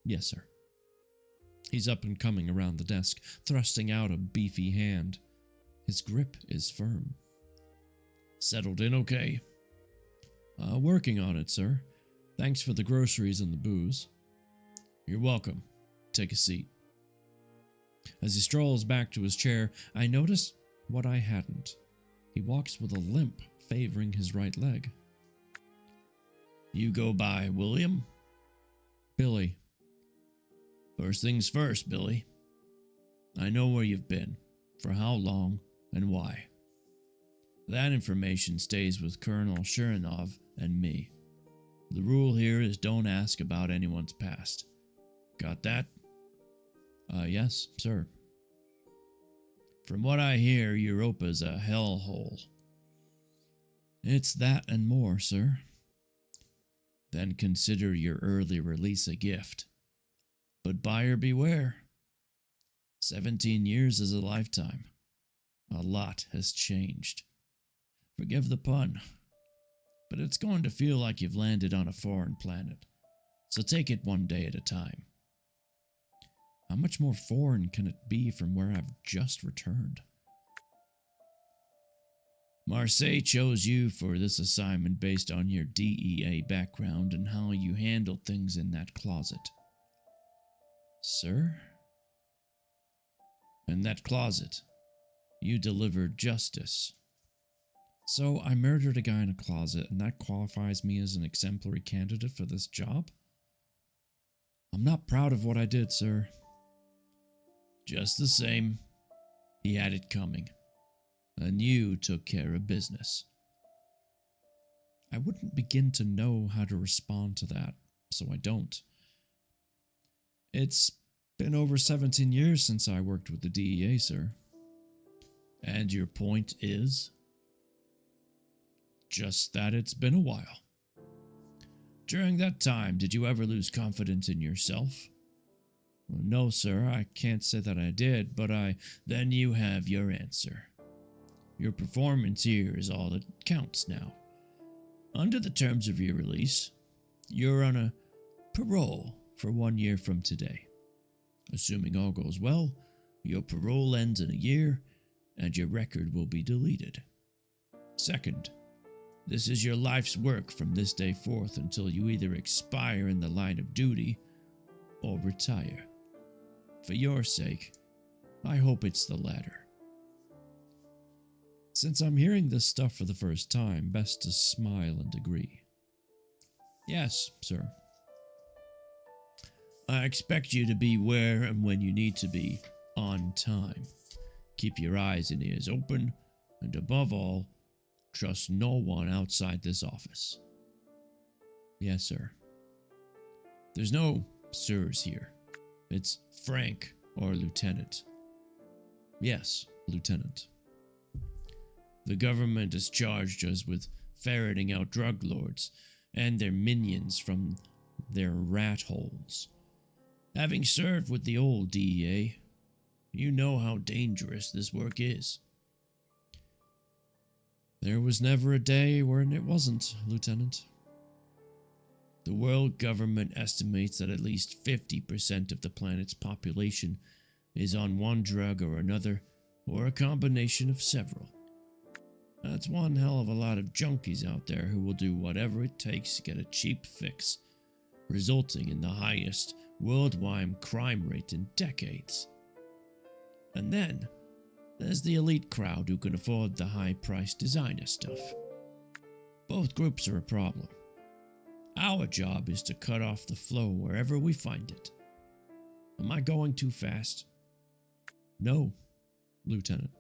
Yes, sir. He's up and coming around the desk, thrusting out a beefy hand. His grip is firm. Settled in okay? Working on it, sir. Thanks for the groceries and the booze. You're welcome. Take a seat. As he strolls back to his chair, I notice what I hadn't. He walks with a limp favoring his right leg. You go by William? Billy. First things first, Billy. I know where you've been, for how long, and why. That information stays with Colonel Shurinov and me. The rule here is don't ask about anyone's past. Got that? Yes, sir. From what I hear, Europa's a hellhole. It's that and more, sir. Then consider your early release a gift. But buyer beware. 17 years is a lifetime. A lot has changed. Forgive the pun, but it's going to feel like you've landed on a foreign planet. So take it one day at a time. How much more foreign can it be from where I've just returned? Marseille chose you for this assignment based on your DEA background and how you handled things in that closet. Sir? In that closet, you delivered justice. So I murdered a guy in a closet, and that qualifies me as an exemplary candidate for this job? I'm not proud of what I did, sir. Just the same, he had it coming, and you took care of business. I wouldn't begin to know how to respond to that, so I don't. It's been over 17 years since I worked with the DEA, sir. And your point is? Just that it's been a while. During that time, did you ever lose confidence in yourself? Well, no, sir, I can't say that I did, but then you have your answer. Your performance here is all that counts now. Under the terms of your release, you're on a parole for 1 year from today. Assuming all goes well, your parole ends in a year, and your record will be deleted. Second, this is your life's work from this day forth until you either expire in the line of duty or retire. For your sake, I hope it's the latter. Since I'm hearing this stuff for the first time, best to smile and agree. Yes, sir. I expect you to be where and when you need to be, on time. Keep your eyes and ears open, and above all, trust no one outside this office. Yes, sir. There's no sirs here. It's Frank or Lieutenant. Yes, Lieutenant. The government has charged us with ferreting out drug lords and their minions from their rat holes. Having served with the old DEA, you know how dangerous this work is. There was never a day when it wasn't, Lieutenant. The world government estimates that at least 50% of the planet's population is on one drug or another, or a combination of several. That's one hell of a lot of junkies out there who will do whatever it takes to get a cheap fix, resulting in the highest worldwide crime rate in decades. And then, there's the elite crowd who can afford the high-priced designer stuff. Both groups are a problem. Our job is to cut off the flow wherever we find it. Am I going too fast? No, Lieutenant.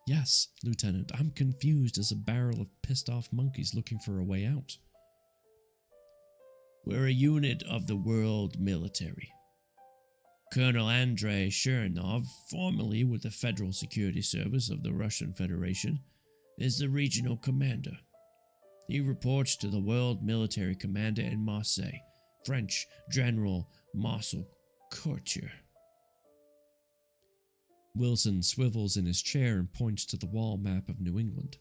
Yes, Lieutenant, I'm confused as a barrel of pissed-off monkeys looking for a way out. We're a unit of the world military. Colonel Andrei Shurinov, formerly with the Federal Security Service of the Russian Federation, is the regional commander. He reports to the World Military Commander in Marseille, French General Marcel Couture. Wilson swivels in his chair and points to the wall map of New England.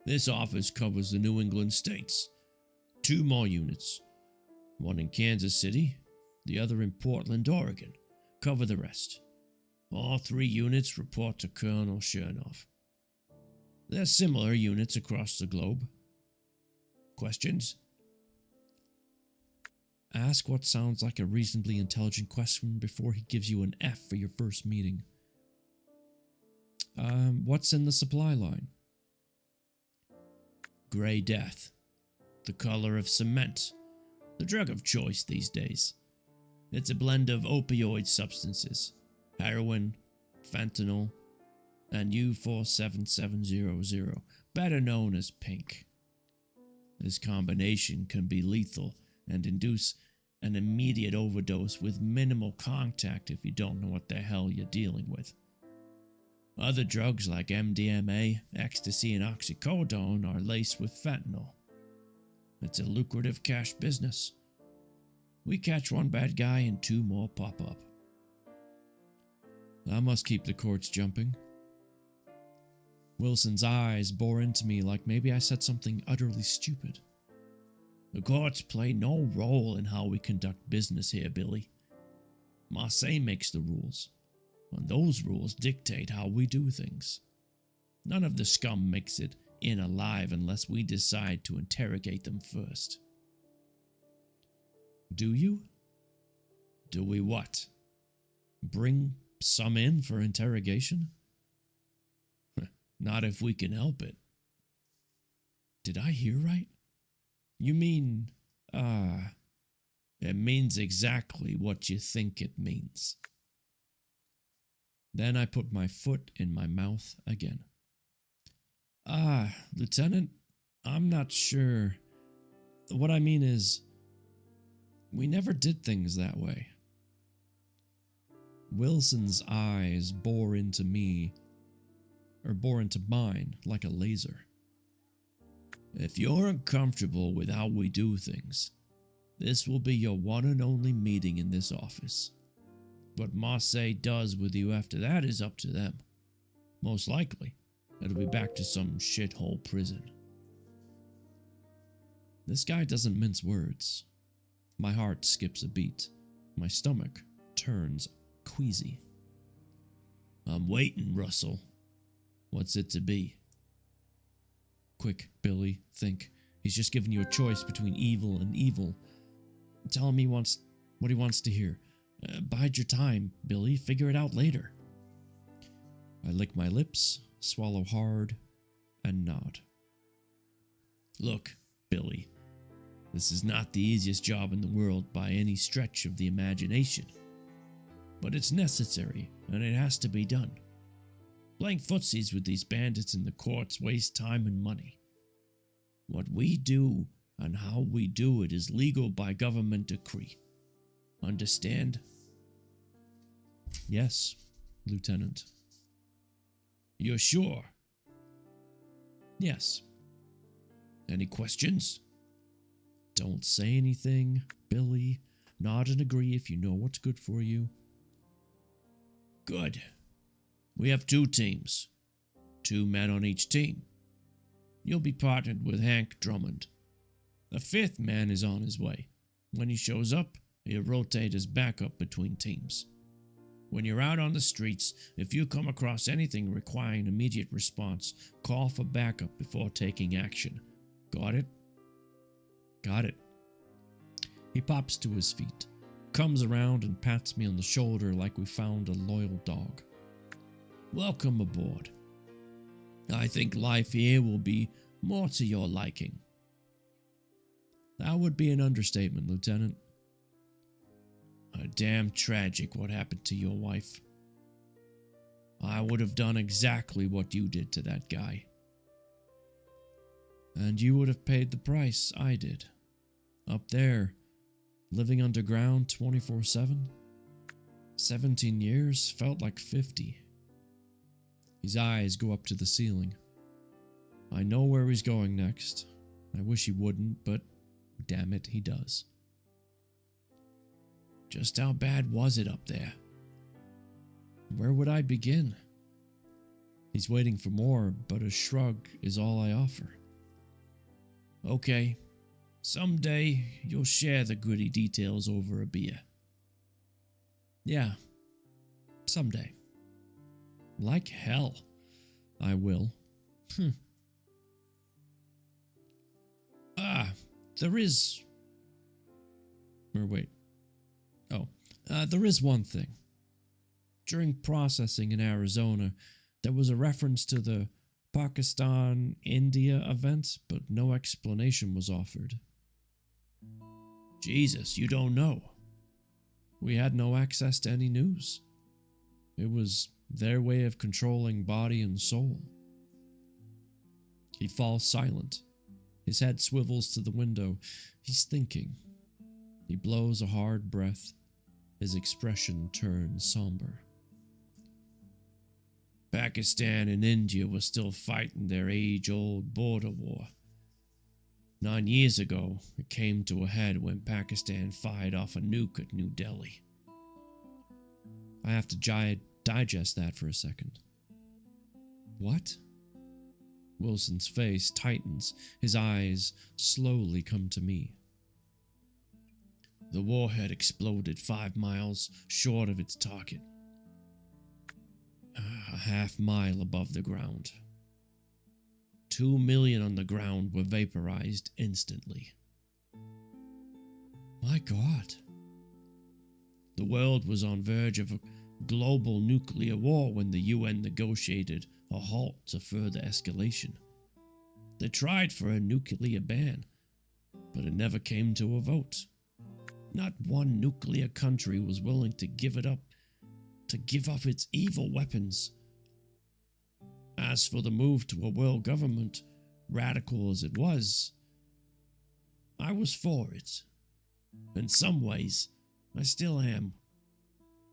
This office covers the New England states. 2 more units. One in Kansas City, the other in Portland, Oregon. Cover the rest. All 3 units report to Colonel Chernoff. There's similar units across the globe. Questions? Ask what sounds like a reasonably intelligent question before he gives you an F for your first meeting. What's in the supply line? Gray Death. The color of cement. The drug of choice these days. It's a blend of opioid substances. Heroin, fentanyl, and U47700, better known as pink. This combination can be lethal and induce an immediate overdose with minimal contact if you don't know what the hell you're dealing with. Other drugs like MDMA, ecstasy, and oxycodone are laced with fentanyl. It's a lucrative cash business. We catch one bad guy and 2 more pop up. That must keep the courts jumping. Wilson's eyes bore into me like maybe I said something utterly stupid. The courts play no role in how we conduct business here, Billy. Marseille makes the rules, and those rules dictate how we do things. None of the scum makes it in alive unless we decide to interrogate them first. Do you? Do we what? Bring some in for interrogation? Not if we can help it. Did I hear right? You mean, it means exactly what you think it means. Then I put my foot in my mouth again. Lieutenant, I'm not sure. What I mean is, we never did things that way. Wilson's eyes bore into mine like a laser. If you're uncomfortable with how we do things, this will be your one and only meeting in this office. What Marseille does with you after that is up to them. Most likely, it'll be back to some shithole prison. This guy doesn't mince words. My heart skips a beat. My stomach turns queasy. I'm waiting, Russell. What's it to be? Quick, Billy, think. He's just given you a choice between evil and evil. Tell him what he wants to hear. Bide your time, Billy. Figure it out later. I lick my lips, swallow hard, and nod. Look, Billy. This is not the easiest job in the world by any stretch of the imagination. But it's necessary, and it has to be done. Playing footsies with these bandits in the courts wastes time and money. What we do and how we do it is legal by government decree. Understand? Yes, Lieutenant. You're sure? Yes. Any questions? Don't say anything, Billy. Nod and agree if you know what's good for you. Good. We have 2 teams. 2 men on each team. You'll be partnered with Hank Drummond. A 5th man is on his way. When he shows up, he'll rotate as backup between teams. When you're out on the streets, if you come across anything requiring immediate response, call for backup before taking action. Got it? Got it. He pops to his feet, comes around and pats me on the shoulder like we found a loyal dog. Welcome aboard. I think life here will be more to your liking. That would be an understatement, Lieutenant. Damn tragic what happened to your wife. I would have done exactly what you did to that guy. And you would have paid the price I did. Up there, living underground 24/7. 17 years felt like 50. His eyes go up to the ceiling. I know where he's going next. I wish he wouldn't, but damn it, he does. Just how bad was it up there? Where would I begin? He's waiting for more, but a shrug is all I offer. Okay, someday you'll share the gritty details over a beer. Yeah, someday. Like hell, I will. There is... Or wait. There is one thing. During processing in Arizona, there was a reference to the Pakistan-India event, but no explanation was offered. Jesus, you don't know. We had no access to any news. It was their way of controlling body and soul. He falls silent. His head swivels to the window. He's thinking. He blows a hard breath. His expression turns somber. Pakistan and India were still fighting their age-old border war. 9 years ago, it came to a head when Pakistan fired off a nuke at New Delhi. I have to digest that for a second. What? Wilson's face tightens. His eyes slowly come to me. The warhead exploded 5 miles short of its target. A half-mile above the ground. 2 million on the ground were vaporized instantly. My God. The world was on verge of a global nuclear war when the UN negotiated a halt to further escalation. They tried for a nuclear ban, but it never came to a vote. Not one nuclear country was willing to give up its evil weapons. As for the move to a world government, radical as it was, I was for it. In some ways, I still am.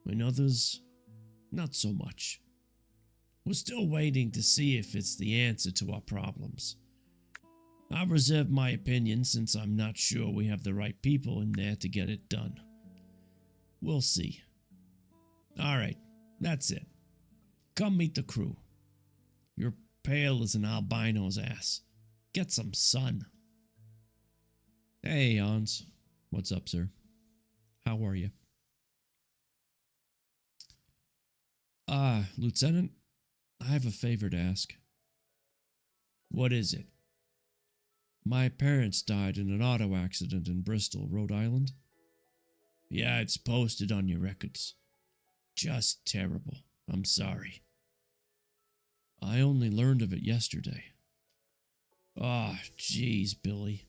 In others, not so much. We're still waiting to see if it's the answer to our problems. I'll reserve my opinion since I'm not sure we have the right people in there to get it done. We'll see. Alright, that's it. Come meet the crew. You're pale as an albino's ass. Get some sun. Hey, Hans. What's up, sir? How are you? Lieutenant, I have a favor to ask. What is it? My parents died in an auto accident in Bristol, Rhode Island. Yeah, it's posted on your records. Just terrible. I'm sorry. I only learned of it yesterday. Ah, jeez, Billy.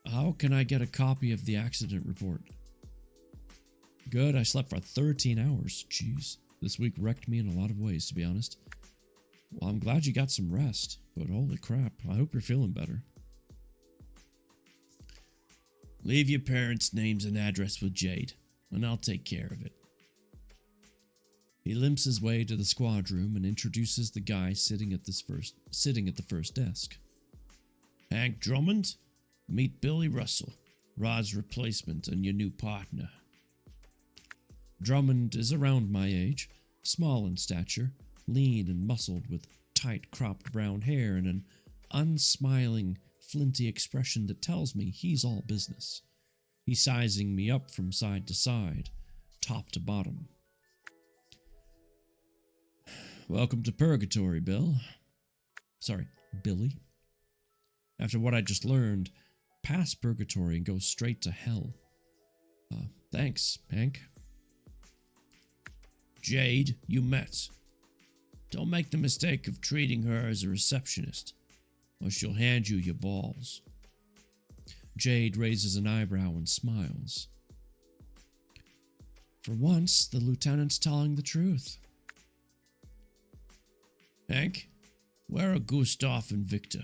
How can I get a copy of the accident report? Good, I slept for 13 hours. Jeez, this week wrecked me in a lot of ways, to be honest. Well, I'm glad you got some rest, but holy crap, I hope you're feeling better. Leave your parents' names and address with Jade, and I'll take care of it. He limps his way to the squad room and introduces the guy sitting at the first desk. Hank Drummond, meet Billy Russell, Rod's replacement and your new partner. Drummond is around my age, small in stature, lean and muscled with tight cropped brown hair and an unsmiling, flinty expression that tells me he's all business. He's sizing me up from side to side, top to bottom. Welcome to Purgatory, Billy. After what I just learned, pass Purgatory and go straight to hell. Thanks, Hank. Jade, you met. Don't make the mistake of treating her as a receptionist, or she'll hand you your balls. Jade raises an eyebrow and smiles. For once, the lieutenant's telling the truth. Hank, where are Gustav and Victor?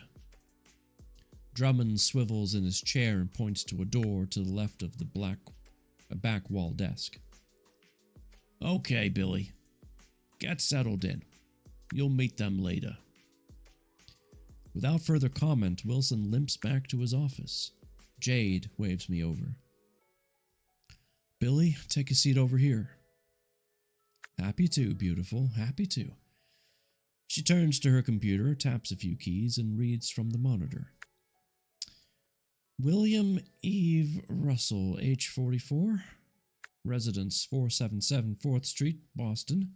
Drummond swivels in his chair and points to a door to the left of the back wall desk. Okay, Billy. Get settled in. You'll meet them later. Without further comment, Wilson limps back to his office. Jade waves me over. Billy, take a seat over here. Happy to, beautiful. Happy to. She turns to her computer, taps a few keys, and reads from the monitor. William Eve Russell, age 44, residence 477 4th Street, Boston.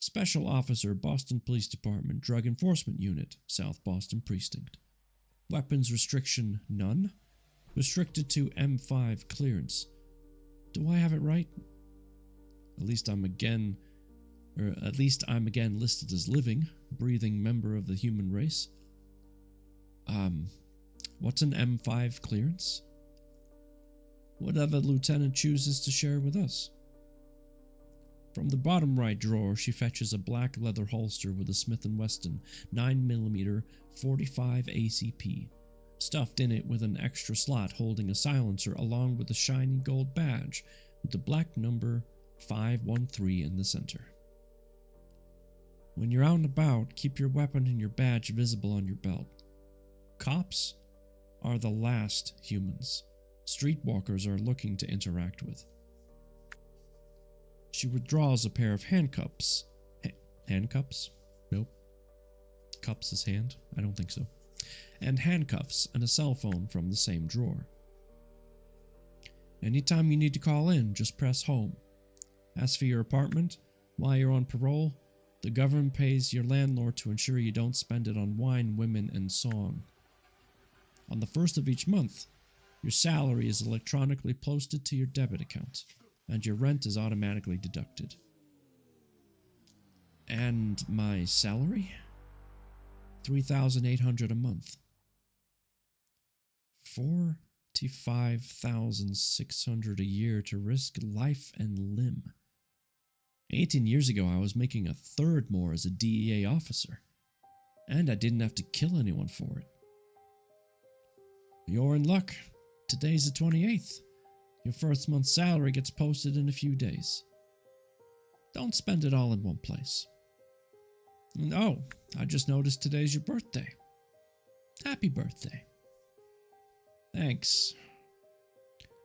Special Officer, Boston Police Department, Drug Enforcement Unit, South Boston Precinct. Weapons restriction, none. Restricted to M5 clearance. Do I have it right? At least I'm again listed as living, breathing member of the human race. What's an M5 clearance? Whatever Lieutenant chooses to share with us. From the bottom right drawer, she fetches a black leather holster with a Smith & Wesson 9mm 45 ACP, stuffed in it with an extra slot holding a silencer along with a shiny gold badge with the black number 513 in the center. When you're out and about, keep your weapon and your badge visible on your belt. Cops are the last humans streetwalkers are looking to interact with. She withdraws a pair of handcuffs. Handcuffs? Nope. Cups is hand? I don't think so. And handcuffs and a cell phone from the same drawer. Anytime you need to call in, just press home. As for your apartment, while you're on parole, the government pays your landlord to ensure you don't spend it on wine, women, and song. On the first of each month, your salary is electronically posted to your debit account, and your rent is automatically deducted. And my salary? $3,800 a month. $45,600 a year to risk life and limb. 18 years ago, I was making a third more as a DEA officer, and I didn't have to kill anyone for it. You're in luck. Today's the 28th. Your first month's salary gets posted in a few days. Don't spend it all in one place. And oh, I just noticed today's your birthday. Happy birthday. Thanks.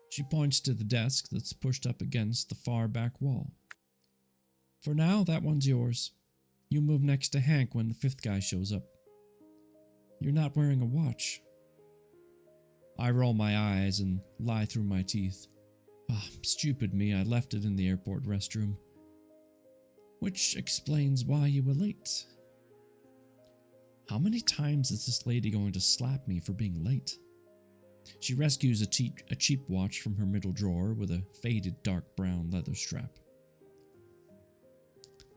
She points to the desk that's pushed up against the far back wall. For now, that one's yours. You move next to Hank when the fifth guy shows up. You're not wearing a watch. I roll my eyes and lie through my teeth. Stupid me, I left it in the airport restroom. Which explains why you were late. How many times is this lady going to slap me for being late? She rescues a cheap watch from her middle drawer with a faded dark brown leather strap.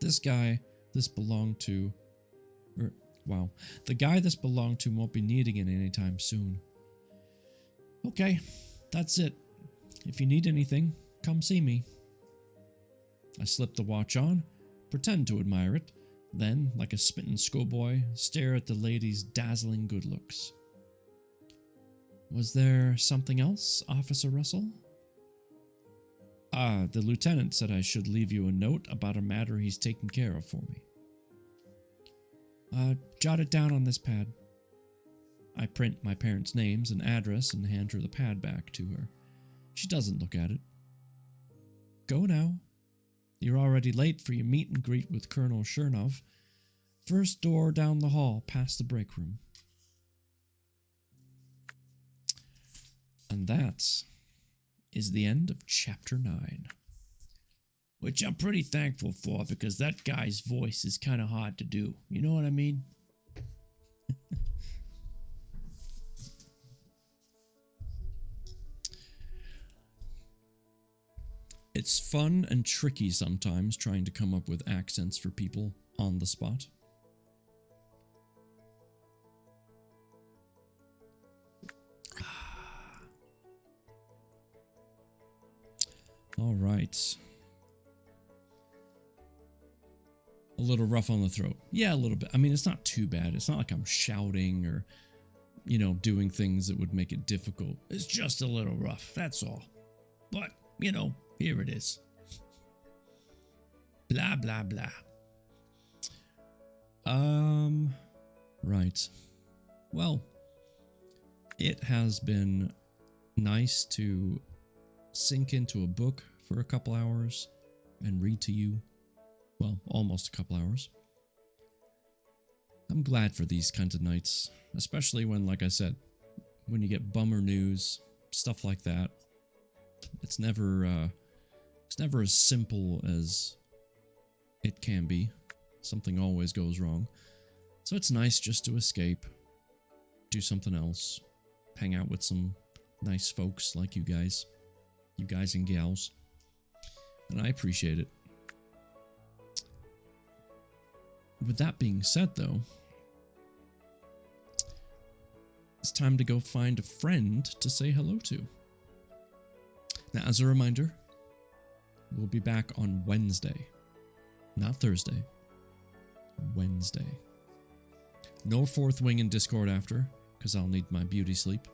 The guy this belonged to won't be needing it anytime soon. Okay, that's it. If you need anything, come see me. I slip the watch on, pretend to admire it, then, like a smitten schoolboy, stare at the lady's dazzling good looks. Was there something else, Officer Russell? The lieutenant said I should leave you a note about a matter he's taking care of for me. Jot it down on this pad. I print my parents' names and address and hand her the pad back to her. She doesn't look at it. Go now. You're already late for your meet and greet with Colonel Chernov. First door down the hall, past the break room. And that is the end of Chapter 9. Which I'm pretty thankful for, because that guy's voice is kind of hard to do. You know what I mean? It's fun and tricky sometimes trying to come up with accents for people on the spot. All right. A little rough on the throat. Yeah, a little bit. I mean, it's not too bad. It's not like I'm shouting or, doing things that would make it difficult. It's just a little rough, that's all. But, here it is. Blah, blah, blah. Right. Well, it has been nice to sink into a book for a couple hours and read to you. Well, almost a couple hours. I'm glad for these kinds of nights, especially when, like I said, when you get bummer news, stuff like that. It's never as simple as it can be. Something always goes wrong. So it's nice just to escape, do something else, hang out with some nice folks like you guys and gals. And I appreciate it. With that being said, though, it's time to go find a friend to say hello to. Now, as a reminder, we'll be back on Wednesday. Not Thursday. Wednesday. No Fourth Wing in Discord after, because I'll need my beauty sleep.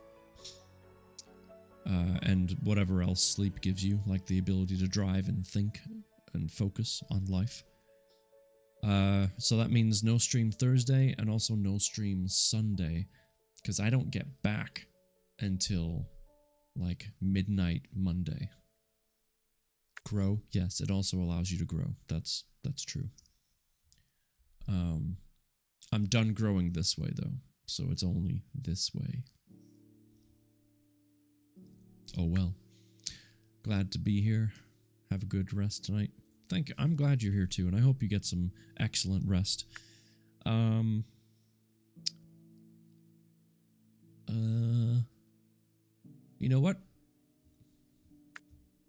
And whatever else sleep gives you, like the ability to drive and think and focus on life. So that means no stream Thursday and also no stream Sunday, because I don't get back until like midnight Monday. Grow? Yes, it also allows you to grow. That's true. I'm done growing this way though, so it's only this way. Oh well. Glad to be here. Have a good rest tonight. I'm glad you're here too, and I hope you get some excellent rest. You know what?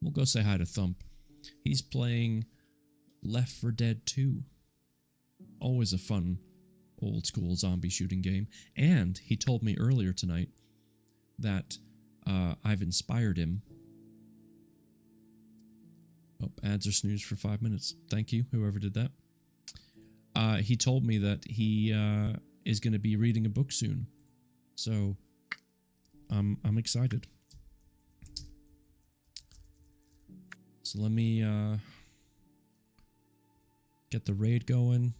We'll go say hi to Thump. He's playing Left 4 Dead 2. Always a fun, old school zombie shooting game. And he told me earlier tonight that I've inspired him. Oh, ads are snoozed for 5 minutes. Thank you, whoever did that. He told me that he is going to be reading a book soon. So, I'm excited. So let me get the raid going.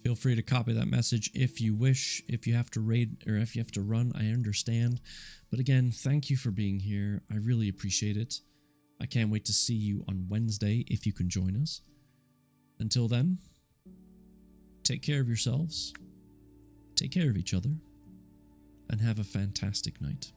Feel free to copy that message if you wish. If you have to raid or if you have to run, I understand. But again, thank you for being here. I really appreciate it. I can't wait to see you on Wednesday if you can join us. Until then, take care of yourselves, take care of each other, and have a fantastic night.